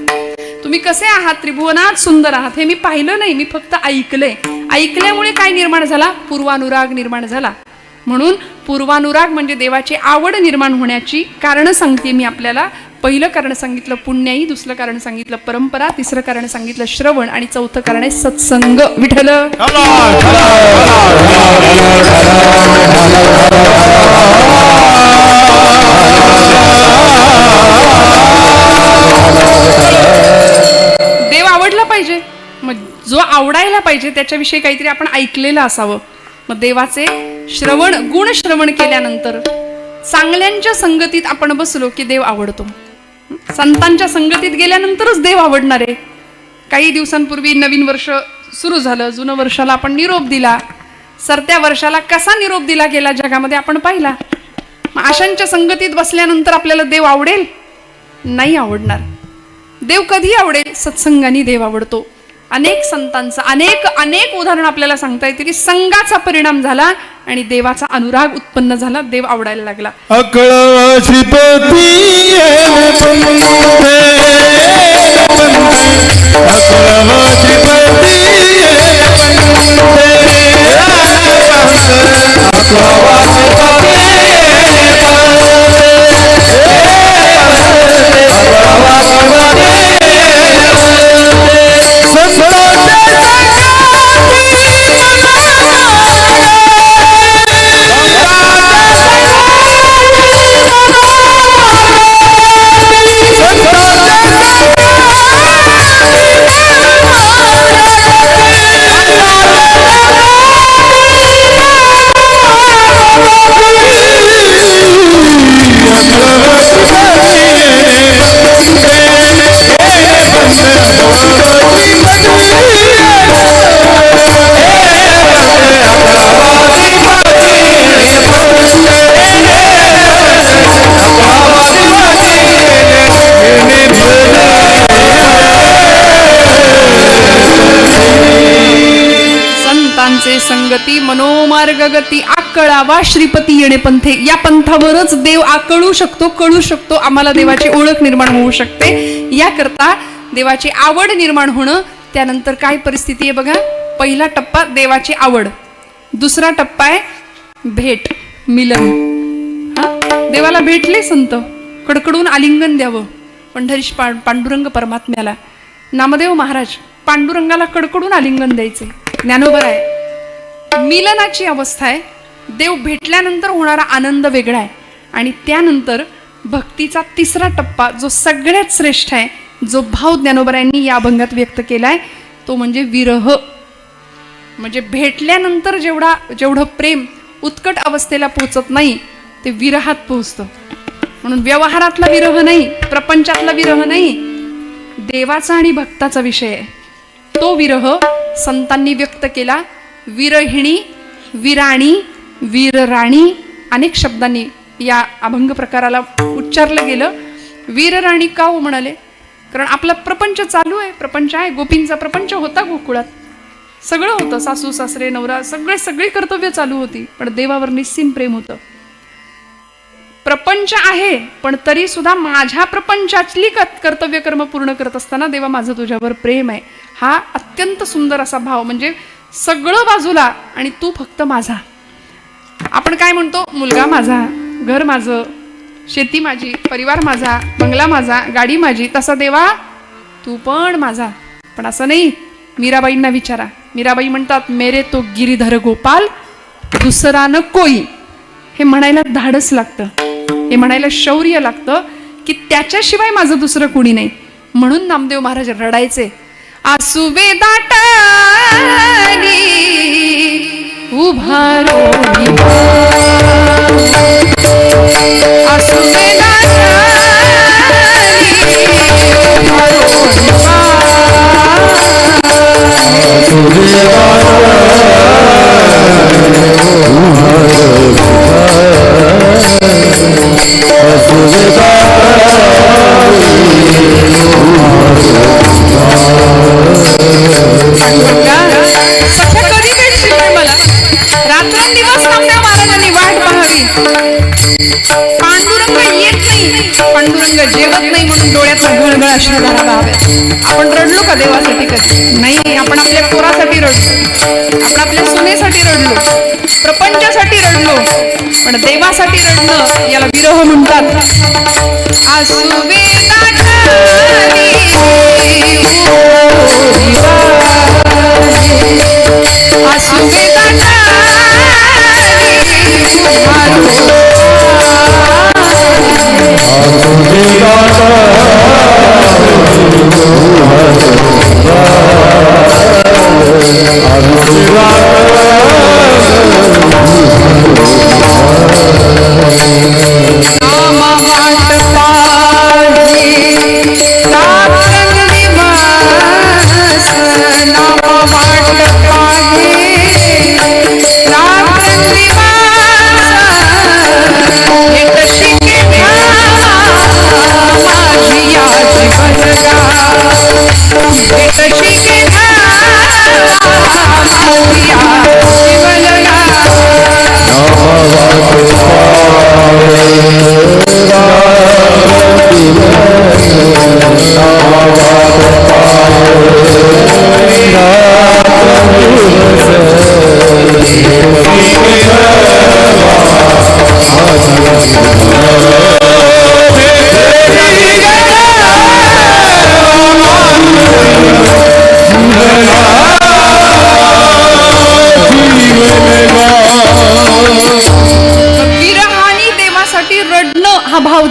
S1: तुम्ही कसे आहात, त्रिभुवनात सुंदर आहात, हे मी पाहिलं नाही, मी फक्त ऐकलंय. ऐकल्यामुळे काय निर्माण झाला, पूर्वानुराग निर्माण झाला. म्हणून पूर्वानुराग म्हणजे देवाची आवड निर्माण होण्याची कारण सांगते मी आपल्याला. पहिलं कारण सांगितलं पुण्याई, दुसरं कारण सांगितलं परंपरा, तिसरं कारण सांगितलं श्रवण, आणि चौथं कारण आहे सत्संग. विठ्ठल देव आवडला पाहिजे. मग जो आवडायला पाहिजे त्याच्याविषयी काहीतरी आपण ऐकलेलं असावं. मग देवाचे श्रवण, गुण श्रवण केल्यानंतर चांगल्यांच्या संगतीत आपण बसलो की देव आवडतो. संतांच्या संगतीत गेल्यानंतरच देव आवडणार आहे. काही दिवसांपूर्वी नवीन वर्ष सुरू झालं, जुनं वर्षाला आपण निरोप दिला. सरत्या वर्षाला कसा निरोप दिला गेला जगामध्ये आपण पाहिला. मग अशांच्या संगतीत बसल्यानंतर आपल्याला देव आवडेल? नाही आवडणार. देव कधी आवडेल? सत्संगाने देव आवडतो. अनेक संतांचं अनेक उदाहरण आपल्याला सांगता येते की संघाचा परिणाम झाला आणि देवाचा अनुराग उत्पन्न झाला, देव आवडायला लागला.
S2: अकळ श्रीपती
S1: संगती मनोमार्ग गती आकळावा श्रीपती येणे पंथे. या पंथावरच देव आकळू शकतो, कळू शकतो. आम्हाला देवाची ओळख निर्माण होऊ शकते. याकरता देवाची आवड निर्माण होणं. त्यानंतर काय परिस्थिती आहे बघा. पहिला टप्पा देवाची आवड, दुसरा टप्पा आहे भेट, मिलन. देवाला भेटले संत, कडकडून आलिंगन द्यावं. पंढरीश पांडुरंग परमात्म्याला नामदेव महाराज पांडुरंगाला कडकडून आलिंगन द्यायचे. ज्ञानोबा आहे. मिलनाची अवस्था आहे. देव भेटल्यानंतर होणारा आनंद वेगळा आहे. आणि त्यानंतर भक्तीचा तिसरा टप्पा जो सगळ्यात श्रेष्ठ आहे, जो भाव ज्ञानोबरायांनी या अभंगात व्यक्त केलाय, तो म्हणजे विरह. म्हणजे भेटल्यानंतर जेवढं प्रेम उत्कट अवस्थेला पोचत नाही ते विरहात पोचतं. म्हणून व्यवहारातला विरह नाही, प्रपंचातला विरह नाही, देवाचा आणि भक्ताचा विषय आहे. तो विरह संतांनी व्यक्त केला. विरहिणी, विराणी, वीरराणी अनेक शब्दांनी या अभंग प्रकाराला उच्चारलं गेलं. वीरराणी का हो म्हणाले? कारण आपला प्रपंच चालू आहे, प्रपंच आहे. गोपींचा प्रपंच होता गोकुळात, सगळं होतं, सासू सासरे नवरा सगळी कर्तव्य चालू होती. पण देवावर निस्सीम प्रेम होतं. प्रपंच आहे पण तरी सुद्धा माझ्या प्रपंचातली कर्तव्य कर्म पूर्ण करत असताना देवा माझं तुझ्यावर प्रेम आहे. हा अत्यंत सुंदर असा भाव. म्हणजे सगळं बाजूला आणि तू फक्त माझा. आपण काय म्हणतो, मुलगा माझा, घर माझं, शेती माझी, परिवार माझा, बंगला माझा, गाडी माझी. तसा देवा तू पण माझा. पण असं नाही. मीराबाईंना विचारा. मीराबाई म्हणतात, मेरे तो गिरीधर गोपाल दुसरा न कोई. हे म्हणायला धाडस लागतं, हे म्हणायला शौर्य लागतं की त्याच्याशिवाय माझं दुसरं कुणी नाही. म्हणून नामदेव महाराज रडायचे. आसुवे दाटानी उभारो आसुवे दाटानी सख्या कधी भेटशील रे मला. रात्रंदिवस नामदेव महाराजांनी वाट पाहावी. पांडुरंग येत नाही, पांडुरंग जेवत नाही म्हणून डोळ्यातून घळघळ अश्रुधारा व्हाव्या. आपण रडलो का देवासाठी? कधी नाही. आपण आपल्या पोरासाठी रडलो, आपण आपल्या सुनेसाठी रडलो, प्रपंचासाठी रडलो, पण देवासाठी रडणं याला विरह म्हणतात. आसुवे दाटानी आसुवे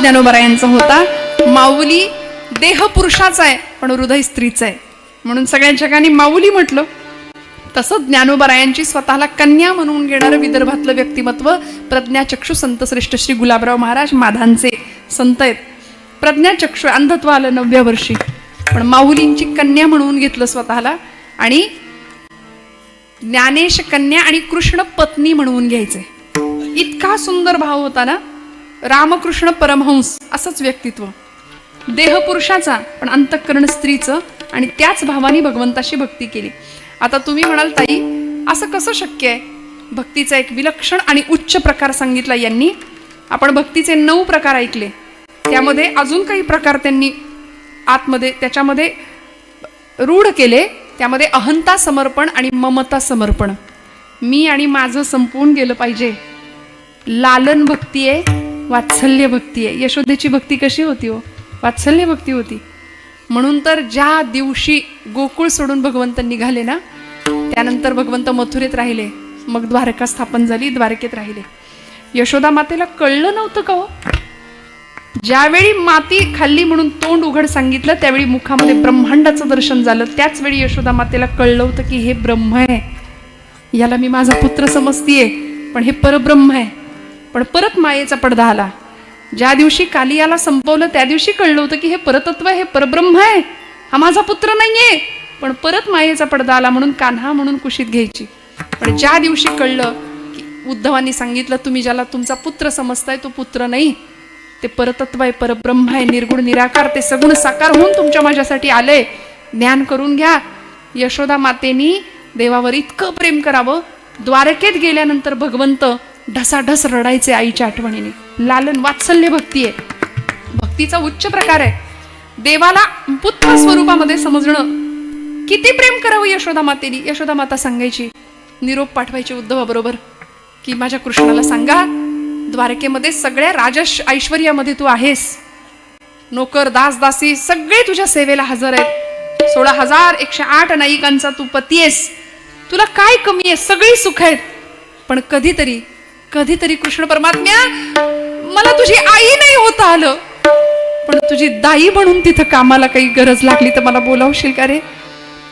S1: ज्ञानोबरायांचा होता. माऊली देह पुरुषाचा आहे पण हृदय स्त्रीचं आहे म्हणून सगळ्या जगांनी माऊली म्हटलं. तसंच ज्ञानोबरायांची स्वतःला कन्या म्हणून घेणारं विदर्भातलं व्यक्तिमत्व प्रज्ञाचक्षु संतश्रेष्ठ श्री गुलाबराव महाराज माधांचे संत आहेत. प्रज्ञाचक्षु अंधत्व आलं 9व्या वर्षी, पण माऊलींची कन्या म्हणून घेतलं स्वतःला आणि ज्ञानेश कन्या आणि कृष्ण पत्नी म्हणून घ्यायचे. इतका सुंदर भाव होता ना. रामकृष्ण परमहंस असंच व्यक्तित्व, देह पुरुषाचा पण अंतःकरण स्त्रीचं, आणि त्याच भावाने भगवंताशी भक्ती केली. आता तुम्ही म्हणाल ताई असं कसं शक्य आहे? भक्तीचा एक विलक्षण आणि उच्च प्रकार सांगितला यांनी. आपण भक्तीचे 9 प्रकार ऐकले, त्यामध्ये अजून काही प्रकार त्यांनी आतमध्ये त्याच्यामध्ये रूढ केले. त्यामध्ये अहंता समर्पण आणि ममता समर्पण, मी आणि माझं संपवून गेलं पाहिजे. लालन भक्ती आहे, वात्सल्य भक्ती आहे. यशोदेची भक्ती कशी होती हो? वात्सल्य भक्ती होती. म्हणून तर ज्या दिवशी गोकुळ सोडून भगवंत निघाले ना, त्यानंतर भगवंत मथुरेत राहिले, मग द्वारका स्थापन झाली, द्वारकेत राहिले. यशोदा मातेला कळलं नव्हतं का हो? ज्यावेळी माती खाल्ली म्हणून तोंड उघड सांगितलं त्यावेळी मुखामध्ये ब्रह्मांडाचं दर्शन झालं. त्याच वेळी यशोदा मातेला कळलं होतं की हे ब्रह्म आहे, याला मी माझा पुत्र समजतीये पण हे परब्रह्म आहे. पण परत मायेचा पडदा आला. ज्या दिवशी कालियाला संपवलं त्या दिवशी कळलं होतं की हे परतत्व आहे, हे परब्रह्म आहे, हा माझा पुत्र नाहीये. पण परत मायेचा पडदा आला म्हणून कान्हा म्हणून कुशीत घ्यायची. पण ज्या दिवशी कळलं की उद्धवांनी सांगितलं तुम्ही ज्याला तुमचा पुत्र समजताय तो पुत्र नाही, ते परतत्व आहे, परब्रह्म आहे, निर्गुण निराकार, ते सगुण साकार होऊन तुमच्या माझ्यासाठी आले, ज्ञान करून घ्या. यशोदा मातेनी देवावर इतकं प्रेम करावं, द्वारकेत गेल्यानंतर भगवंत ढसाढस रडायचे आईच्या आठवणीने. लालन वात्सल्य भक्ती आहे, भक्तीचा उच्च प्रकार आहे. देवाला पुत्र स्वरूपामध्ये समजणं. किती प्रेम करावं यशोदा मातेनी. यशोदा माता सांगायची, निरोप पाठवायची उद्धवाबरोबर की माझ्या कृष्णाला सांगा द्वारकेमध्ये सगळ्या राजश ऐश्वर्यामध्ये तू आहेस, नोकर दास दासी सगळे तुझ्या सेवेला हजर आहेत, 16,108 नायिकांचा तू पती आहेस, तुला काय कमी आहे, सगळी सुख आहेत. पण कधीतरी कृष्ण परमात्म्या मला तुझी आई नाही होता आलं, पण तुझी दाई म्हणून तिथं कामाला काही गरज लागली तर मला बोलावशील का रे?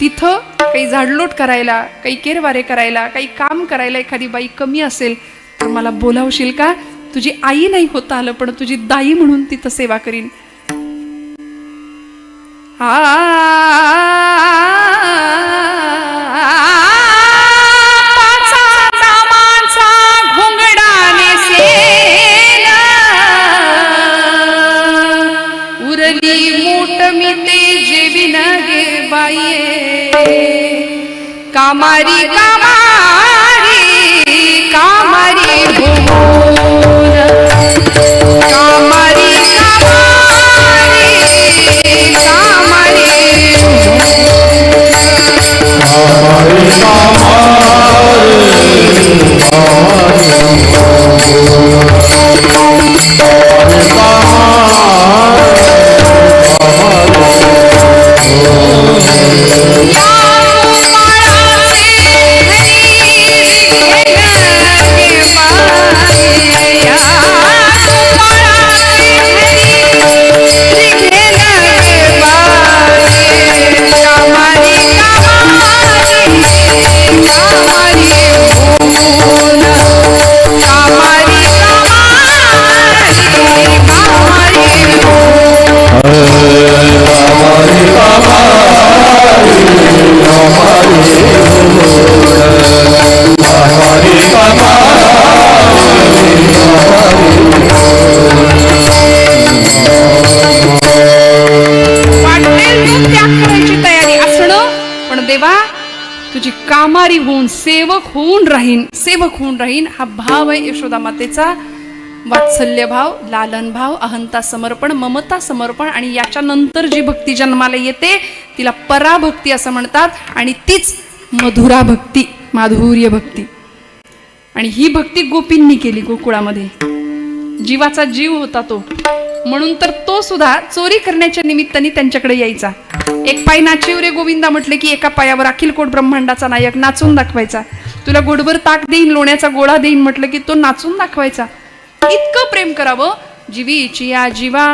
S1: तिथं काही झाडलोट करायला, काही केरवारे करायला, काही काम करायला एखादी बाई कमी असेल तर मला बोलावशील का? तुझी आई नाही होता आलं पण तुझी दाई म्हणून तिथं सेवा करीन. उरली मूठ मी ते जेविन गे बाई, कामारी कामारी कामारी भुवन, कामारी कामारी कामारी तुझी कामारी होऊन सेवक होऊन राहीन हा भाव आहे यशोदा मातेचा. वात्सल्य भाव, लालन भाव, अहंता समर्पण, ममता समर्पण आणि याच्यानंतर जी भक्ती जन्माला येते तिला पराभक्ती असं म्हणतात आणि तीच मधुरा भक्ती, माधुर्य भक्ती. आणि ही भक्ती गोपींनी केली गोकुळामध्ये. जीवाचा जीव होता तो, म्हणून तर तो सुद्धा चोरी करण्याच्या निमित्ताने त्यांच्याकडे यायचा. एक पाय नाचीव रे गोविंदा म्हटले की एका पायावर अखिल कोट ब्रह्मांडाचा नायक नाचून दाखवायचा. तुला गोडभर ताक देईन, लोण्याचा गोळा देईन म्हटलं की तो नाचून दाखवायचा. इतकं प्रेम करावं. जीवीची या जीवा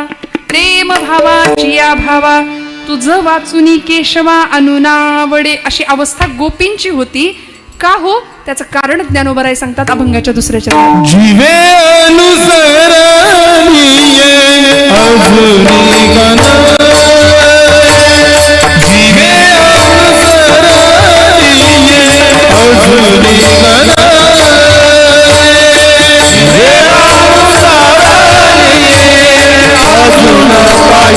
S1: प्रेम भावा चिया भावा, तुझं वाचुनी केशवा अनुनावडे, अशी अवस्था गोपींची होती. का हो? त्याचं कारण ज्ञानोबराय सांगतात अभंगाच्या दुसऱ्या चरणात.
S2: जीवे अनुसरणीये अजुनी गण, जीवे अनुसरणीये अजुनी गण, जीवे अनुसरणीये अजुन पाय,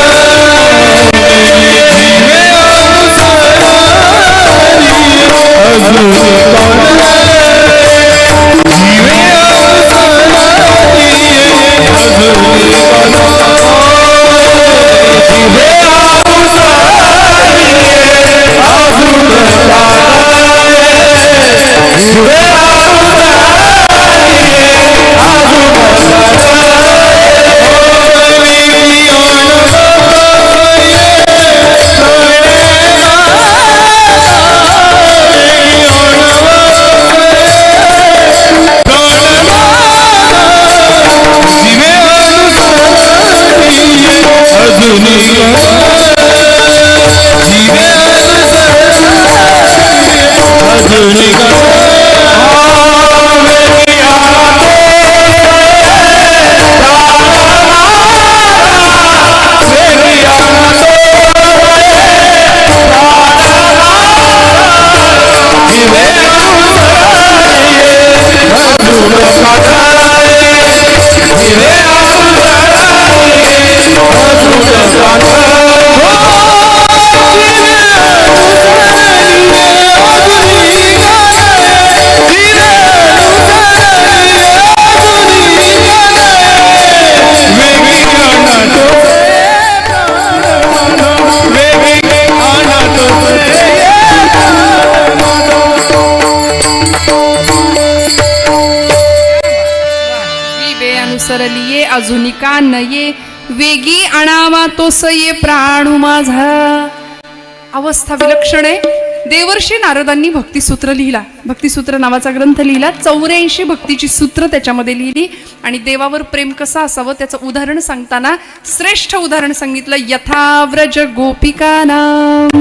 S2: जीवे
S1: सरलिये अजुनिका नये, वेगी आणावा तोस ये प्राणू माझा. अवस्था विलक्षण आहे. देवर्षी नारदांनी भक्तिसूत्र लिहिला. भक्तिसूत्र नावाचा ग्रंथ लिहिला. 84 भक्तीची सूत्र त्याच्यामध्ये लिहिली आणि देवावर प्रेम कसं असावं त्याचं उदाहरण सांगताना श्रेष्ठ उदाहरण सांगितलं. यथाव्रज गोपिकानाम,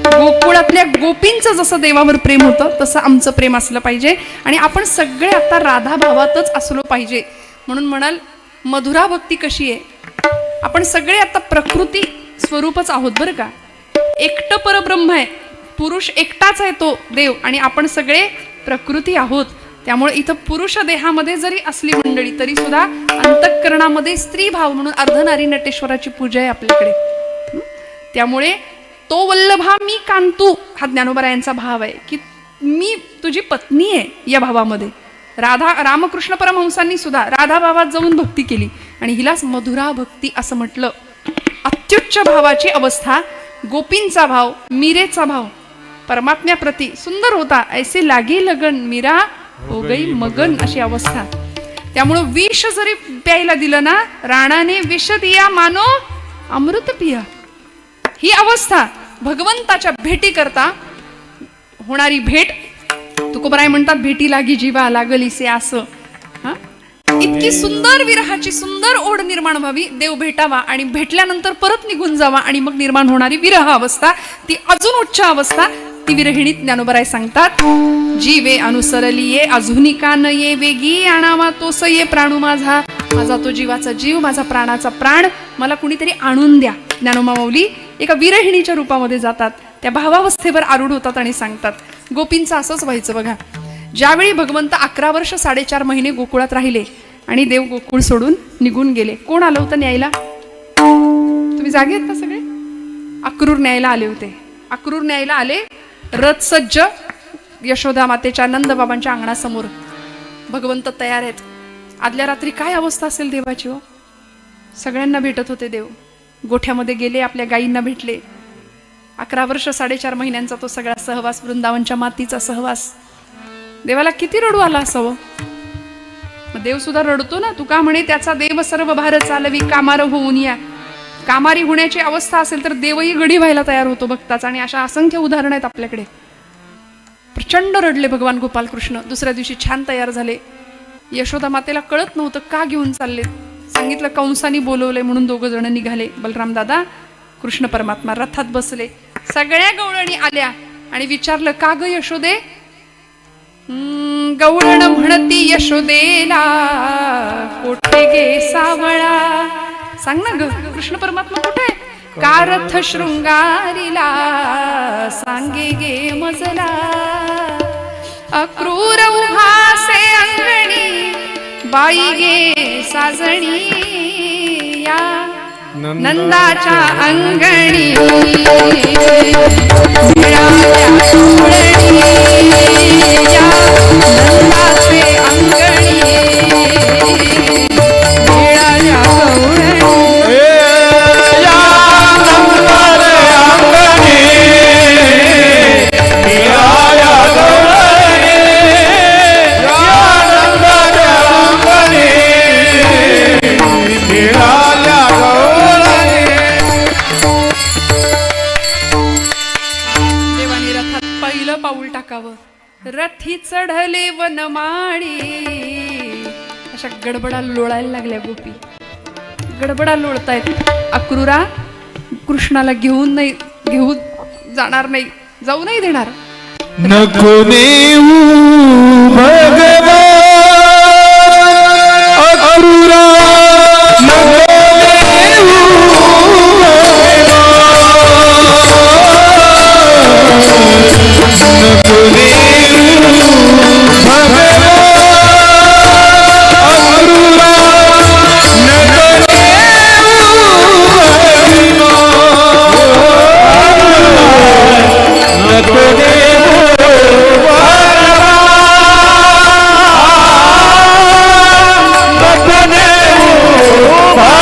S1: गोकुळातल्या गोपींचं जसं देवावर प्रेम होतं तसं आमचं प्रेम असलं पाहिजे आणि आपण सगळे आता राधा भावातच असलो पाहिजे. म्हणून म्हणाल मधुरा भक्ती कशी आहे, आपण सगळे आता प्रकृती स्वरूपच आहोत बरं का. एकटं परब्रह्म आहे, पुरुष एकटाच आहे तो देव आणि आपण सगळे प्रकृती आहोत. त्यामुळे इथं पुरुष देहामध्ये जरी असली मंडळी तरी सुद्धा अंतःकरणामध्ये स्त्री भाव म्हणून अर्धनारी नटेश्वराची पूजा आहे आपल्याकडे. त्यामुळे तो वल्लभा मी कांतू हा ज्ञानोबरायांचा भाव आहे की मी तुझी पत्नी आहे. या भावामध्ये रामकृष्ण परमहंसांनी सुद्धा राधा भावात जाऊन भक्ती केली आणि हिलाच मधुरा भक्ती असं म्हटलं. अत्युच्च भावाची अवस्था, गोपींचा भाव, मीरेचा भाव परमात्म्याप्रती सुंदर होता. ऐसे लागी लगन मीरा हो गई मगन अशी अवस्था. त्यामुळं विष जरी प्यायला दिलं ना, राणाने विष दिया मानो अमृत पिया, ही अवस्था भगवंताच्या भेटी करता होणारी भेट. तुकोबराय म्हणतात भेटी लागी जीवा लागलीसे असं. इतकी सुंदर विरहाची सुंदर ओढ निर्माण व्हावी, देव भेटावा आणि भेटल्यानंतर परत निघून जावा आणि मग निर्माण होणारी विरह अवस्था, ती अजून उच्च अवस्था, ती विरहिणी ज्ञानोबराय सांगतात. जीवे अनुसरली ये अजूनी का न ये वेगी आणावा तोस ये प्राणू माझा, माझा तो जीवाचा जीव, माझा प्राणाचा प्राण, मला कुणीतरी आणून द्या. ज्ञानोबा माऊली एका विरहिणीच्या रूपामध्ये जातात, त्या भावावस्थेवर आरूढ होतात आणि सांगतात. गोपींचं असंच व्हायचं बघा. ज्यावेळी भगवंत 11 वर्ष 4.5 महिने गोकुळात राहिले आणि देव गोकुळ सोडून निघून गेले. कोण आलं होतं न्यायला? तुम्ही जागे आहेत ना सगळे? अक्रूर न्यायला आले होते. अक्रूर न्यायला आले, रथ सज्ज, यशोदा मातेच्या नंद बाबांच्या अंगणासमोर भगवंत तयार आहेत. आदल्या रात्री काय अवस्था असेल देवाची हो. सगळ्यांना भेटत होते देव. गोठ्यामध्ये गेले, आपल्या गायींना भेटले. 11 वर्ष 4.5 महिन्यांचा तो सगळा सहवास, वृंदावनच्या मातीचा सहवास. देवाला किती रडू आला असावं. मग देव सुद्धा रडतो ना. तुका म्हणे त्याचा देव सर्व भार चालवी कामार होऊन या. कामारी होण्याची अवस्था असेल तर देवही गडी व्हायला तयार होतो भक्ताचा. आणि अशा असंख्य उदाहरण आहेत आपल्याकडे. प्रचंड रडले भगवान गोपालकृष्ण. दुसऱ्या दिवशी छान तयार झाले. यशोदा मातेला कळत नव्हतं का घेऊन चालले. सांगितलं कंसानी बोलवले म्हणून 2 जण निघाले. बलराम दादा, कृष्ण परमात्मा रथात बसले. सगळ्या गवळणी आल्या आणि विचारलं का ग यशोदे. गवळण म्हणती यशोदेला कोठे गे सावळा. सांग ना ग कृष्ण परमात्मा कुठे? का रथ शृंगारीला सांगे गे मजला. अक्रूर उभासे अंगणी बाई गे साजणी या नंदाच्या अंगणी मिळाल्या गवळणी या नंदाचे अंगणी मिळाल्या गवळणी. रथी चढले वनमाळी. अशा गडबडा लोळायला लागल्या गोपी. गडबडा लोळतायत. अक्रूरा कृष्णाला घेऊन जाणार नाही, जाऊ नाही देणार.
S2: नको नेऊ भगवान अक्रूरा, नको
S3: Oh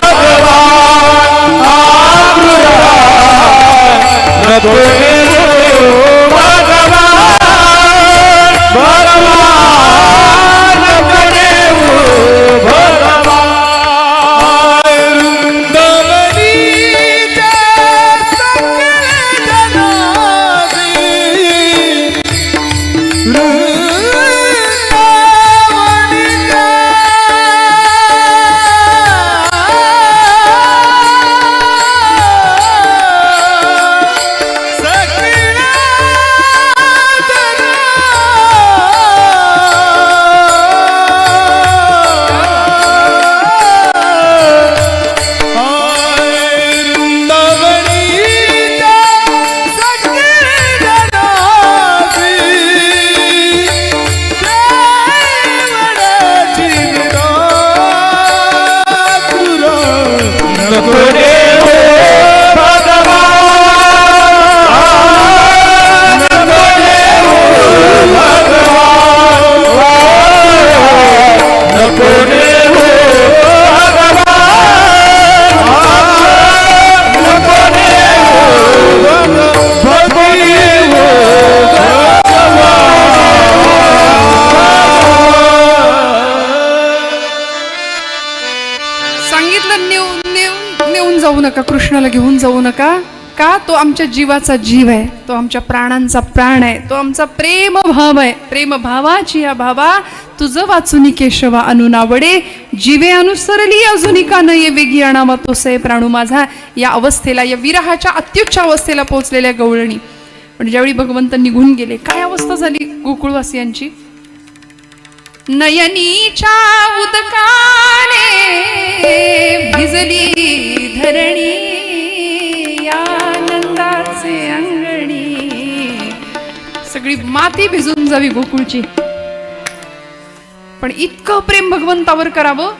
S1: कोणाला घेऊन जाऊ नका, का तो आमच्या जीवाचा जीव आहे, तो आमच्या प्राणांचा प्राण आहे, तो आमचा प्रेम भाव आहे. प्रेम भावाची या भावा तुझं वाचुनी केशवा अनुनावडे, जीवे अनुसरली अजुनी का नये वेगी आणावा तो से प्राणू माझा. या अवस्थेला, या विरहाच्या अत्युच्च अवस्थेला पोहोचलेल्या गवळणी. पण ज्यावेळी भगवंत निघून गेले, काय अवस्था झाली गोकुळवासियांची. नयनीच्या उदकाने भिजली धरणी, आनंदाचे अंगणी. सगळी माती भिजून जावी गोकुळची. पण इतकं प्रेम भगवंतावर करावं,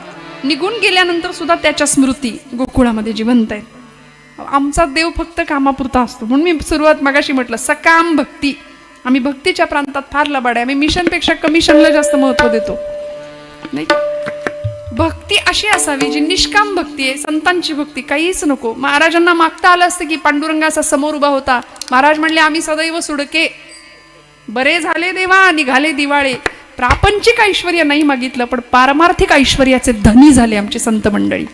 S1: निघून गेल्यानंतर सुद्धा त्याच्या स्मृती गोकुळामध्ये जिवंत आहेत. आमचा देव फक्त कामापुरता असतो. म्हणून मी सुरुवात मगाशी म्हटलं सकाम भक्ती. आम्ही भक्तीच्या प्रांतात फार लबाड आहे. आम्ही मिशनपेक्षा कमिशनला जास्त महत्व देतो, नाही. भक्ती अशी असावी जी निष्काम भक्ती आहे, संतांची भक्ती. काहीच नको. महाराजांना मागता आलं असतं की पांडुरंग असा समोर उभा होता, महाराज म्हणले आम्ही सदैव सुडके, बरे झाले देवा निघाले दिवाळे. प्रापंचिक ऐश्वर्य नाही मागितलं, पण पारमार्थिक ऐश्वर्याचे धनी झाले आमचे संत मंडळी.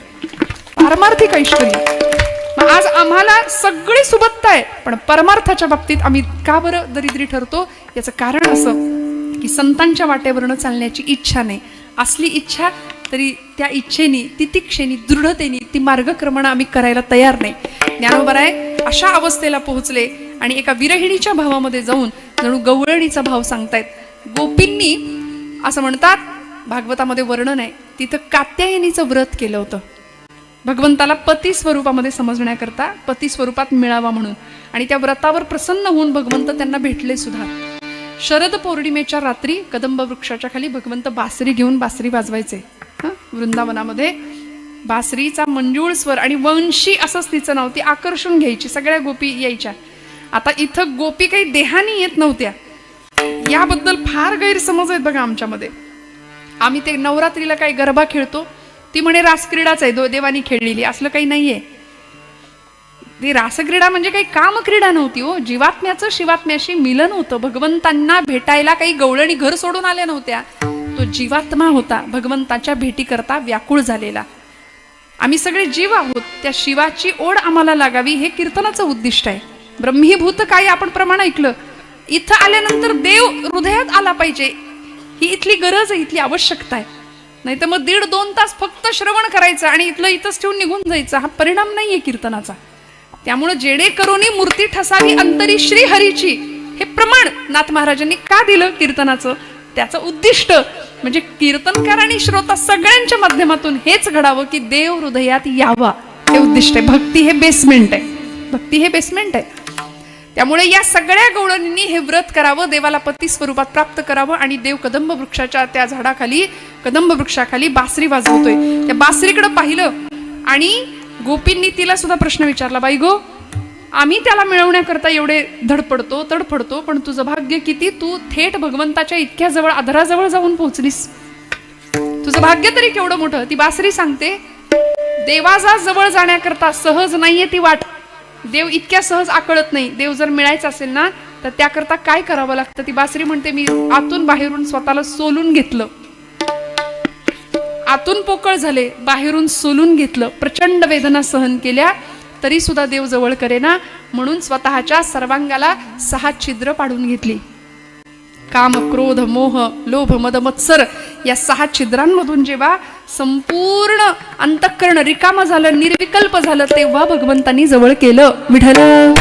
S1: पारमार्थिक ऐश्वर्य. आज आम्हाला सगळी सुबत्ता आहे, पण परमार्थाच्या बाबतीत आम्ही का बरं दरिद्री ठरतो. याचं कारण असं की संतांच्या वाटेवरनं चालण्याची इच्छा नाही. असली इच्छा तरी त्या इच्छेनी, तितिक्षेनी, दृढतेनी ती मार्गक्रमण आम्ही करायला तयार नाही. ज्ञानोबराय अशा अवस्थेला पोहोचले आणि एका विरहिणीच्या भावामध्ये जाऊन जणू गवळणीचा भाव सांगतायत. गोपींनी असं म्हणतात, भागवतामध्ये वर्णन आहे, तिथं कात्यायनीचं व्रत केलं होतं भगवंताला पती स्वरूपामध्ये समजण्याकरता, पती स्वरूपात मिळावा म्हणून. आणि त्या व्रतावर प्रसन्न होऊन भगवंत त्यांना भेटले सुद्धा. शरद पौर्णिमेच्या रात्री कदंब वृक्षाच्या खाली भगवंत बासरी घेऊन बासरी वाजवायचे. वृंदावनामध्ये बासरीचा मंजूळ स्वर आणि वंशी असंच तिचं नाव, ती आकर्षून घ्यायची. सगळ्या गोपी यायच्या. आता इथं गोपी काही देहानी येत नव्हत्या. याबद्दल फार गैरसमज आहेत बघा आमच्यामध्ये. आम्ही ते नवरात्रीला काही गरबा खेळतो, ती म्हणे रासक्रीडाच आहे, देवानी खेळलेली. असलं काही नाहीये. ती रासक्रीडा म्हणजे काही कामक्रीडा नव्हती हो. जीवात्म्याचं शिवात्म्याशी मिलन होतं. भगवंतांना भेटायला काही गवळणी घर सोडून आल्या नव्हत्या. तो जीवात्मा होता, भगवंताच्या भेटीकरता व्याकुळ झालेला. आम्ही सगळे जीव आहोत, त्या शिवाची ओढ आम्हाला लागावी हे कीर्तनाचं उद्दिष्ट आहे. ब्रह्मीभूत काय आपण प्रमाण ऐकलं. इथं आल्यानंतर देव हृदयात आला पाहिजे, ही इथली गरज आहे, इथली आवश्यकता आहे. नाही तर मग 1.5-2 तास फक्त श्रवण करायचं आणि इथलं इथंच ठेवून निघून जायचं, हा परिणाम नाहीये कीर्तनाचा. त्यामुळे जेणेकरूनही मूर्ती ठसावी अंतरी श्री हरीची, हे प्रमाण नाथ महाराजांनी का दिलं कीर्तनाचं. त्याचं उद्दिष्ट म्हणजे कीर्तनकार आणि श्रोता सगळ्यांच्या माध्यमातून हेच घडावं की देव हृदयात यावा, हे उद्दिष्ट आहे. भक्ती हे बेसमेंट आहे, भक्ती हे बेसमेंट आहे. त्यामुळे या सगळ्या गवळणींनी हे व्रत करावं, देवाला पती स्वरूपात प्राप्त करावं. आणि देव कदंब वृक्षाच्या त्या झाडाखाली, कदंब वृक्षाखाली बासरी वाजवतोय. त्या बासरीकडे पाहिलं आणि गोपींनी तिला सुद्धा प्रश्न विचारला, बाई गो, आम्ही त्याला मिळवण्याकरता एवढे तडफडतो, पण तुझं भाग्य किती, तू थेट भगवंताच्या इतक्या जवळ, आधाराजवळ जाऊन पोहोचलीस. तुझं भाग्य तरी केवढं मोठं. ती बासरी सांगते, देवाचा जवळ जाण्याकरता सहज नाहीये ती वाट. देव इतक्या सहज आकळत नाही. देव जर मिळायचं असेल ना तर त्याकरता काय करावं लागतं. ती बासरी म्हणते, मी आतून बाहेरून स्वतःला सोलून घेतलं, आतून पोकळ झाले, बाहेरून सोलून घेतलं, प्रचंड वेदना सहन केल्या, तरी सुद्धा देव जवळ करेना. म्हणून स्वतःच्या सर्वांगाला 6 छिद्र पाडून घेतली. काम, क्रोध, मोह, लोभ, मद, मत्सर या 6 छिद्रांमधून जेव्हा संपूर्ण अंतःकरण रिकाम झालं, निर्विकल्प झालं, तेव्हा भगवंतांनी जवळ केलं. विठ्ठल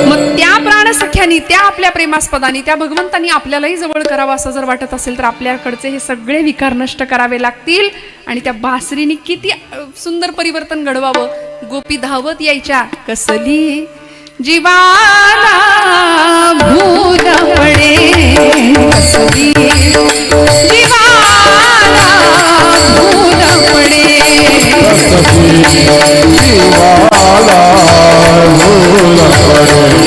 S1: मग त्या प्राणसख्यानी, त्या आपल्या प्रेमास्पदानी, त्या भगवंतांनी आपल्यालाही जवळ करावं असं जर वाटत असेल तर आपल्याकडचे हे सगळे विकार नष्ट करावे लागतील. आणि त्या बासरीने किती सुंदर परिवर्तन घडवावं. गोपी धावत यायच्या, कसली जीवाला भूल पडे, कसली जीवाला भूल पडे,
S2: जीवाला भूल पडे,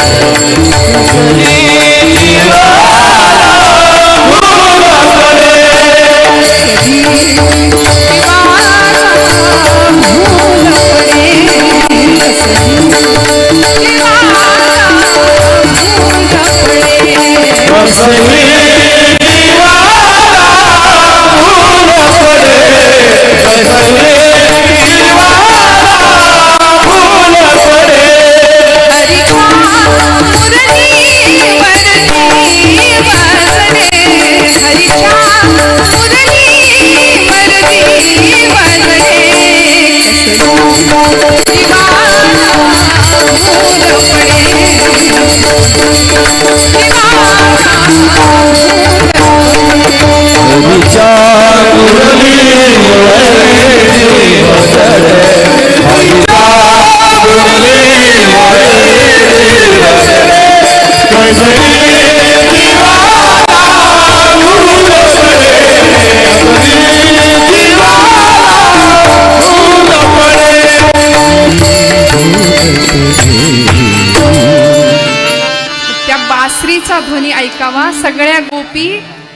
S1: त्या बासरीचा ध्वनी ऐकावा, सगळ्या गोपी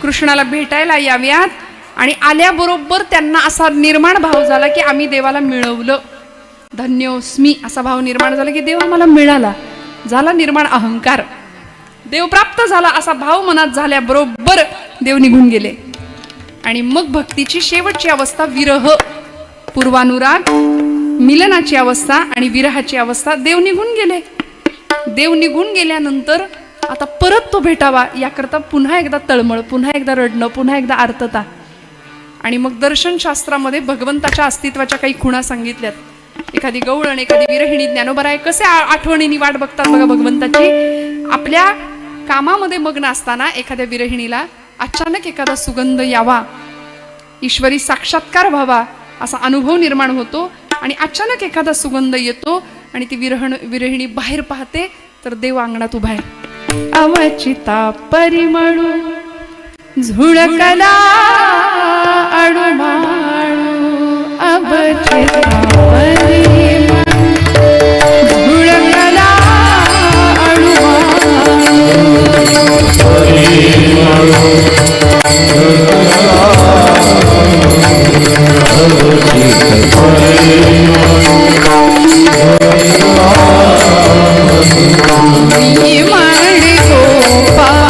S1: कृष्णाला भेटायला याव्यात आणि आल्याबरोबर त्यांना असा निर्माण भाव झाला की आम्ही देवाला मिळवलं, धन्योस्मी असा भाव निर्माण झाला की देव आम्हाला मिळाला, झाला निर्माण अहंकार, देव प्राप्त झाला असा भाव मनात झाल्याबरोबर देव निघून गेले. आणि मग भक्तीची शेवटची अवस्था विरह, पूर्वानुराग, मिलनाची अवस्था आणि विरहाची अवस्था. देव निघून गेले. देव निघून गेल्यानंतर आता परत तो भेटावा याकरता पुन्हा एकदा तळमळ, पुन्हा एकदा रडणं, पुन्हा एकदा आर्तता. आणि मग दर्शनशास्त्रामध्ये भगवंताच्या अस्तित्वाच्या काही खुणा सांगितल्यात. एखादी गवळण, एखादी विरहिणी, ज्ञानोबराय कसे आठवणीने वाट बघतात बघा भगवंताची. आपल्या कामामध्ये मग्न असताना एखाद्या विरहिणीला अचानक एखादा सुगंध यावा, ईश्वरी साक्षात्कार व्हावा असा अनुभव निर्माण होतो आणि अचानक एखादा सुगंध येतो आणि ती विरहिणी बाहेर पाहते तर देव अंगणात उभा आहे. अवचिता परिमळू झुळकला अडुमाळू, अवचिता परिमळू झुळकला मी माणे गोपाळ,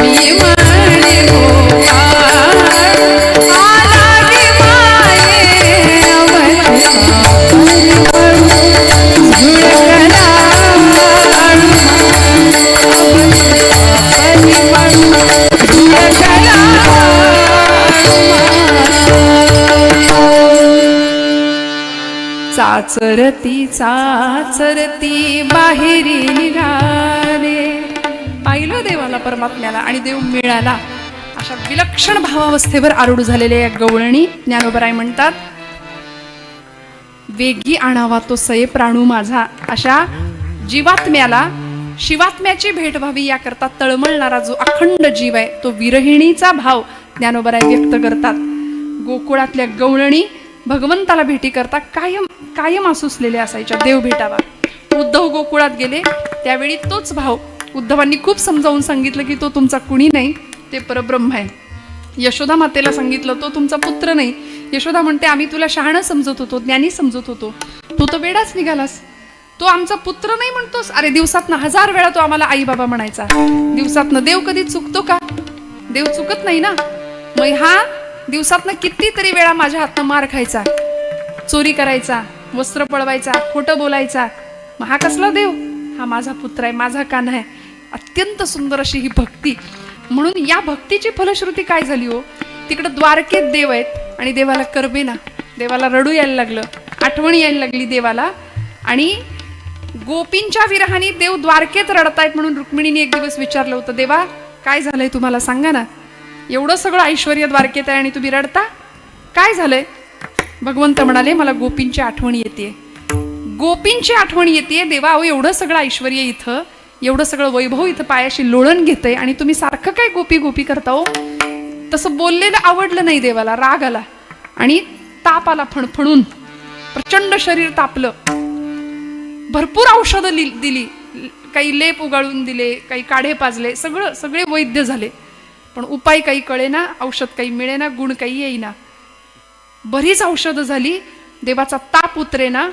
S1: मी माणे गोपाळ, आला गे माये अवचिता परिमळू झुळकला चाचरती चाचरती बाहेरी निघाले. पाहिलं देवाला, परमात्म्याला, आणि देव मिळाला. अशा विलक्षण भावावस्थेवर आरूढ झालेल्या या गवळणी ज्ञानोबराय म्हणतात, वेगी आणावा तो सये प्राणू माझा. अशा जीवात्म्याला शिवात्म्याची भेट व्हावी याकरता तळमळणारा जो अखंड जीव आहे तो विरहिणीचा भाव ज्ञानोबराय व्यक्त करतात. गोकुळातल्या गवळणी भगवंताला भेटी करता कायम कायम आसुसलेल्या असायच्या, देव भेटावा. उद्धव गोकुळात गेले त्यावेळी तोच भाव उद्धवांनी खूप समजावून सांगितलं की तो तुमचा कुणी नाही, ते परब्रह्म आहे. यशोदा मातेला सांगितलं तो तुमचा पुत्र नाही. यशोदा म्हणते आम्ही तुला शहाणं समजत होतो, ज्ञानी समजत होतो, तू तर वेडाच निघालास. तो आमचा पुत्र नाही म्हणतोस. अरे दिवसातनं 1000 वेळा तो आम्हाला आई बाबा म्हणायचा. दिवसातनं देव कधी चुकतो का? देव चुकत नाही ना. मग हा दिवसातनं कितीतरी वेळा माझ्या हातनं मार खायचा, चोरी करायचा, वस्त्र पळवायचा, खोटं बोलायचा. मग हा कसला देव? हा माझा पुत्र आहे, माझा कान्हा आहे. अत्यंत सुंदर अशी ही भक्ती. म्हणून या भक्तीची फलश्रुती काय झाली हो, तिकडं द्वारकेत देव आहेत आणि देवाला करबेना, देवाला रडू यायला लागलं, आठवण यायला लागली देवाला. आणि गोपींच्या विरहाने देव द्वारकेत रडतायत म्हणून रुक्मिणीने एक दिवस विचारलं होतं, देवा काय झालंय तुम्हाला सांगा ना, एवढं सगळं ऐश्वर्य द्वारकेत आहे आणि तुम्ही रडता, काय झालंय? भगवंत म्हणाले मला गोपींची आठवण येते. गोपींची आठवण येते. देवा अहो एवढं सगळं ऐश्वर्य इथं, एवढं सगळं वैभव इथं पायाशी लोळण घेतंय आणि तुम्ही सारखं काय गोपी गोपी करता हो? तसं बोललेलं आवडलं नाही देवाला, राग आला आणि ताप आला फणफणून, प्रचंड शरीर तापलं. भरपूर औषधं दिली, काही लेप उगाळून दिले, काही काढे पाजले, सगळे वैद्य झाले, पण उपाय काही कळेना, औषध काही मिळेना, गुण काही येईना. बरीच औषधं झाली, देवाचा ताप उतरेना.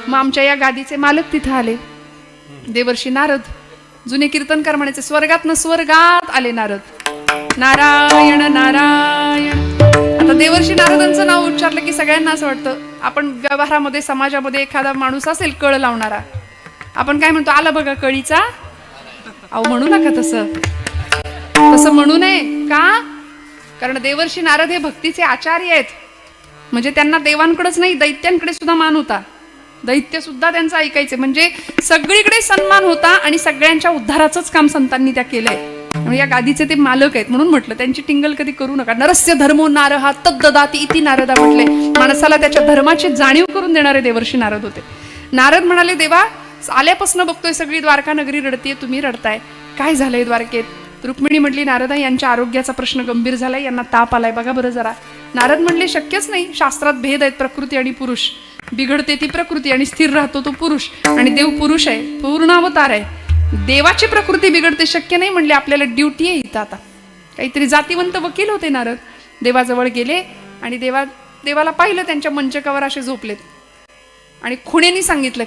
S1: मग आमच्या या गादीचे मालक तिथं आले, देवर्षी नारद. जुने कीर्तनकार म्हणायचे स्वर्गात आले नारद, नारायण नारायण. आता देवर्षी नारदांचं नाव उच्चारलं की सगळ्यांना असं वाटतं, आपण व्यवहारामध्ये समाजामध्ये एखादा माणूस असेल कळ लावणारा, आपण काय म्हणतो, आला बघा कळीचा. अहो म्हणू नका तसं म्हणू नये. का? कारण देवर्षी नारद हे भक्तीचे आचार्य आहेत. म्हणजे त्यांना देवांकडेच नाही, दैत्यांकडे सुद्धा मान होता. दैत्य सुद्धा त्यांचं ऐकायचे. म्हणजे सगळीकडे सन्मान होता आणि सगळ्यांच्या उद्धाराचंच काम संतांनी त्या केलंय. म्हणजे या गादीचे ते मालक आहेत म्हणून म्हटलं, त्यांची टिंगल कधी करू नका. नरस्य धर्मो नारहा तद्ददाती इति नारदा म्हटले. माणसाला त्याच्या धर्माची जाणीव करून देणारे देवर्षी नारद होते. नारद म्हणाले, देवा आल्यापासून बघतोय सगळी द्वारका नगरी रडतीये, तुम्ही रडताय, काय झालंय द्वारकेत? रुक्मिणी म्हटली, नारदा यांच्या आरोग्याचा प्रश्न गंभीर झालाय, यांना ताप आलाय, बघा बरं जरा. नारद म्हणले, शक्यच नाही, शास्त्रात भेद आहेत प्रकृती आणि पुरुष. बिघडते ती प्रकृती आणि स्थिर राहतो तो पुरुष. आणि देव पुरुष आहे, पूर्णावतार आहे. देवाची प्रकृती बिघडते शक्य नाही. म्हणले आपल्याला ड्युटी आहे इथं आता. काहीतरी जातीवंत वकील होते नारद. देवाजवळ गेले आणि देवाला पाहिलं, त्यांच्या मंचकावर असे झोपलेत. आणि खुणेनी सांगितलं,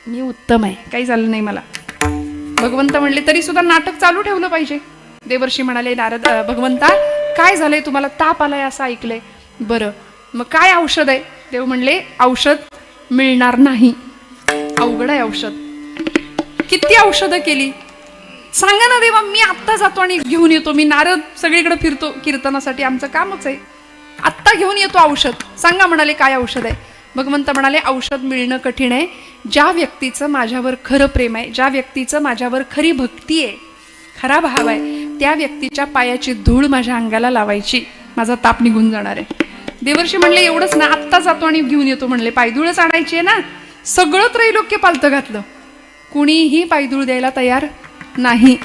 S1: मी उत्तम आहे, काही झालं नाही मला. भगवंत म्हणले, तरी सुद्धा नाटक चालू ठेवलं पाहिजे. देवर्षी म्हणाले, नारद भगवंता काय झालंय, तुम्हाला ताप आलाय असं ऐकलंय. बरं मग काय औषध आहे? देव म्हणले, औषध मिळणार नाही, अवघड आहे औषध. किती औषधं केली सांगा ना देवा, मी आत्ता जातो आणि घेऊन येतो. मी नारद सगळीकडे फिरतो कीर्तनासाठी, आमचं कामच आहे. आत्ता घेऊन येतो औषध, सांगा. म्हणाले, काय औषध आहे? भगवंत म्हणाले, औषध मिळणं कठीण आहे. ज्या व्यक्तीचं माझ्यावर खरं प्रेम आहे, ज्या व्यक्तीचं माझ्यावर खरी भक्ती आहे, खरा भाव आहे, त्या व्यक्तीच्या पायाची धूळ माझ्या अंगाला लावायची, माझा ताप निघून जाणार आहे. देवर्षी म्हणले, एवढंच ना, आत्ता जातो आणि घेऊन येतो. म्हणले, पायधूळच आणायची आहे ना. सगळं त्रैलोक्य पालतं घातलं, कुणीही पायधूळ द्यायला तयार नाही.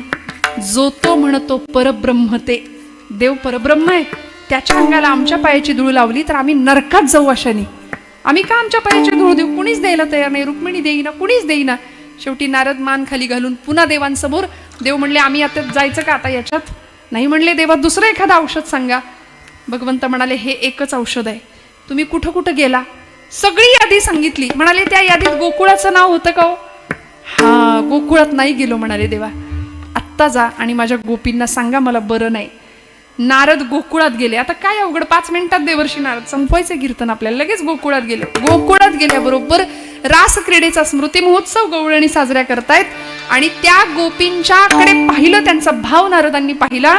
S1: जो तो म्हणतो परब्रह्म, ते देव परब्रह्म आहे, त्याच्या अंगाला आमच्या पायाची धूळ लावली तर आम्ही नरकात जाऊ अशाने. आम्ही का आमच्या पायाची धूळ देऊ? कुणीच द्यायला तयार नाही. रुक्मिणी देईना, कुणीच देईना. शेवटी नारद मान खाली घालून पुन्हा देवांसमोर. देव म्हणले, आम्ही आता जायचं का आता याच्यात? नाही म्हणले, देवा दुसरं एखादं औषध सांगा. भगवंत म्हणाले, हे एकच औषध आहे. तुम्ही कुठं कुठं गेला? सगळी यादी सांगितली. म्हणाले, त्या यादीत गोकुळाचं नाव होतं का हो? हा, गोकुळात नाही गेलो. म्हणाले, देवा आत्ता जा आणि माझ्या गोपींना सांगा मला बरं नाही. नारद गोकुळात गेले. आता काय अवघड, 5 मिनिटात देवर्षी नारद संपवायचे कीर्तन आपल्याला. लगेच गोकुळात गेले. गोकुळात गेल्याबरोबर रास क्रीडेचा स्मृती महोत्सव गवळणी साजऱ्या करतायत. आणि त्या गोपींच्याकडे पाहिलं, त्यांचा भाव नारदांनी पाहिला.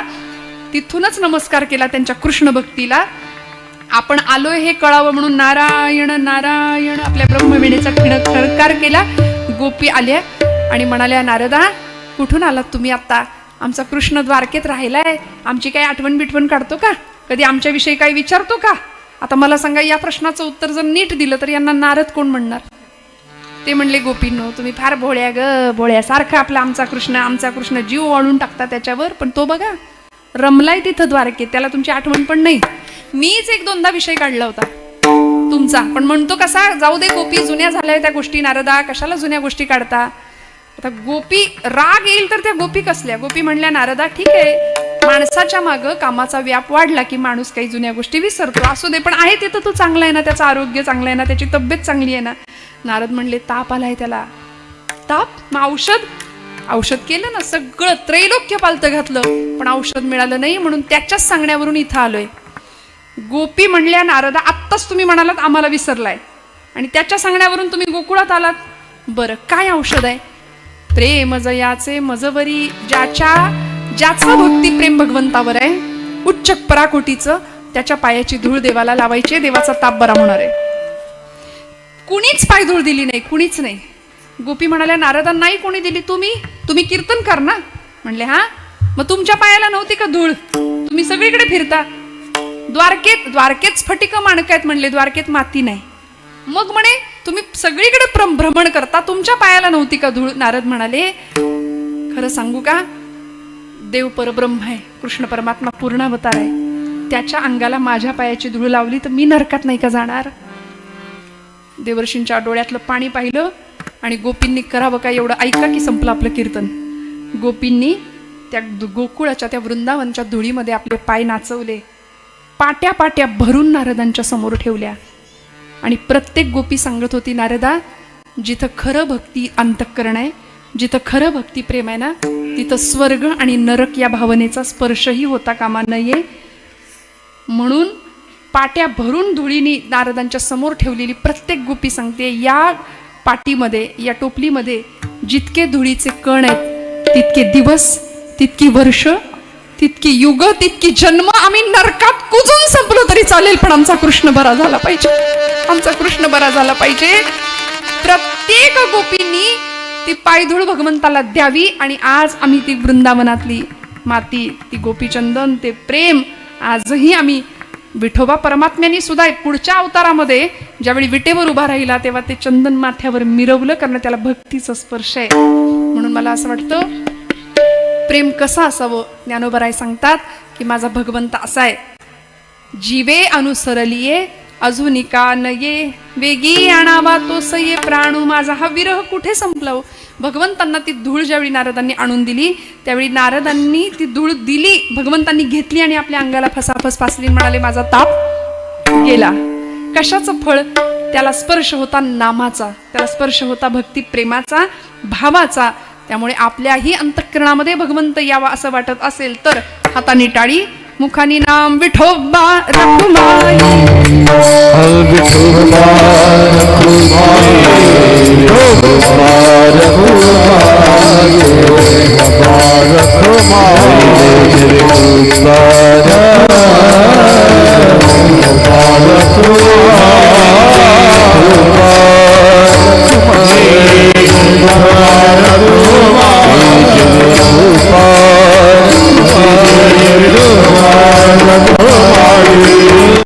S1: तिथूनच नमस्कार केला त्यांच्या कृष्ण भक्तीला. आपण आलोय हे कळावं म्हणून नारायण नारायण आपल्या ब्रह्मवीणेचा खडकार केला. गोपी आल्या आणि म्हणाल्या, नारदा कुठून आलात तुम्ही आत्ता? आमचा कृष्ण द्वारकेत राहिलाय, आमची काही आठवण बिठवण काढतो का? कधी आमच्याविषयी काही विचारतो का? आता मला सांगा, या प्रश्नाचं उत्तर जर नीट दिलं तर यांना नारद कोण म्हणणार? ते म्हणले, गोपींनो तुम्ही फार भोळ्या ग, भोळ्यासारखा आमचा कृष्ण जीव वाळून टाकता त्याच्यावर. पण तो बघा रमलाय तिथं द्वारकेत, त्याला तुमची आठवण पण नाही. मीच 1-2दा विषय काढला होता तुमचा, पण म्हणतो कसा, जाऊ दे गोपी, जुन्या झाल्या त्या गोष्टी. नारदा कशाला जुन्या गोष्टी काढता? आता गोपी राग येईल तर त्या गोपी कसल्या? गोपी म्हणल्या, नारदा ठीक आहे, माणसाच्या मागं कामाचा व्याप वाढला की माणूस काही जुन्या गोष्टी विसरतो, असू दे, पण आहे तिथं तो चांगला आहे ना, त्याचं आरोग्य चांगलं आहे ना, त्याची तब्येत चांगली आहे ना. नारद म्हणले, ताप आलाय त्याला. ताप? मग औषध केलं ना, सगळं त्रैलोक्य पालतं घातलं, पण औषध मिळालं नाही. म्हणून त्याच्याच सांगण्यावरून इथं आलोय. गोपी म्हणल्या, नारदा आत्ताच तुम्ही म्हणालात आम्हाला विसरलाय आणि त्याच्या सांगण्यावरून तुम्ही गोकुळात आलात. बरं काय औषध आहे? प्रेम जयाचे मजवरी, ज्याचा भक्ती प्रेम भगवंतावर आहे, उच्च पराकोटीचं, त्याच्या पायाची धूळ देवाला लावायची, देवाचा ताप बरा होणार आहे. कुणीच पायधूळ दिली नाही, कुणीच नाही. गोपी म्हणाल्या, नारदा नाही कोणी दिली, तुम्ही कीर्तनकार ना? म्हणले, हा, मग तुमच्या पायाला नव्हती का धूळ? तुम्ही सगळीकडे फिरता. द्वारकेत स्फटिक माणक आहेत म्हणले, द्वारकेत माती नाही. मग म्हणे तुम्ही सगळीकडे भ्रमण करता, तुमच्या पायाला नव्हती का धूळ? नारद म्हणाले, खरं सांगू का, देव परब्रह्म आहे, कृष्ण परमात्मा पूर्णावतार आहे, त्याच्या अंगाला माझ्या पायाची धूळ लावली तर मी नरकात नाही का जाणार? देवर्षींच्या डोळ्यातलं पाणी पाहिलं आणि गोपींनी करावं काय एवढं ऐका की संपलं आपलं कीर्तन. गोपींनी त्या गोकुळाच्या त्या वृंदावनच्या धुळीमध्ये आपले पाय नाचवले, पाट्या पाट्या भरून नारदांच्या समोर ठेवल्या. आणि प्रत्येक गोपी सांगत होती, नारदा जिथं खरं भक्ती अंतःकरण आहे, जिथं खरं भक्ती प्रेम आहे ना, तिथं स्वर्ग आणि नरक या भावनेचा स्पर्शही होता कामा नये. म्हणून पाट्या भरून धुळीनी नारदांच्या समोर ठेवलेली प्रत्येक गोपी सांगते, या पाटीमध्ये, या टोपलीमध्ये जितके धुळीचे कण आहेत, तितके दिवस, तितकी वर्ष, तितकी युग तितकी जन्म आम्ही नरकात कुजून संपलो तरी चालेल, पण आमचा कृष्ण बरा झाला पाहिजे, आमचा कृष्ण बरा झाला पाहिजे. प्रत्येक गोपींनी ती पायधूळ भगवंताला द्यावी. आणि आज आम्ही ती वृंदावनातली माती, ती गोपीचंदन, ते प्रेम आजही आम्ही विठोबा परमात्म्यांनी सुद्धा पुढच्या अवतारामध्ये ज्यावेळी विटेवर उभा राहिला तेव्हा ते चंदन माथ्यावर मिरवलं, कारण त्याला भक्तीचा स्पर्श आहे. म्हणून मला असं वाटतं प्रेम कसं असावं. ज्ञानोबराय सांगतात की माझा भगवंत असा आहे, जीवे अनुसरलिये अजूनिका नये, वेगी आणावा तो सये प्राणू. माझा हा विरह कुठे संपला हो. भगवंतांना ती धूळ ज्यावेळी नारदांनी आणून दिली त्यावेळी नारदांनी ती धूळ दिली, भगवंतांनी घेतली आणि आपल्या अंगाला फसाफस पासली, म्हणाले माझा ताप गेला. कशाचं फळ? त्याला स्पर्श होता नामाचा, त्याला स्पर्श होता भक्ती प्रेमाचा, भावाचा. त्यामुळे आपल्याही अंतःकरणामध्ये भगवंत यावा असं वाटत असेल तर हाताने टाळी, मुखानी नाम विठोबा रखुमाई.
S2: विठोबा रखुमाई, विठोबा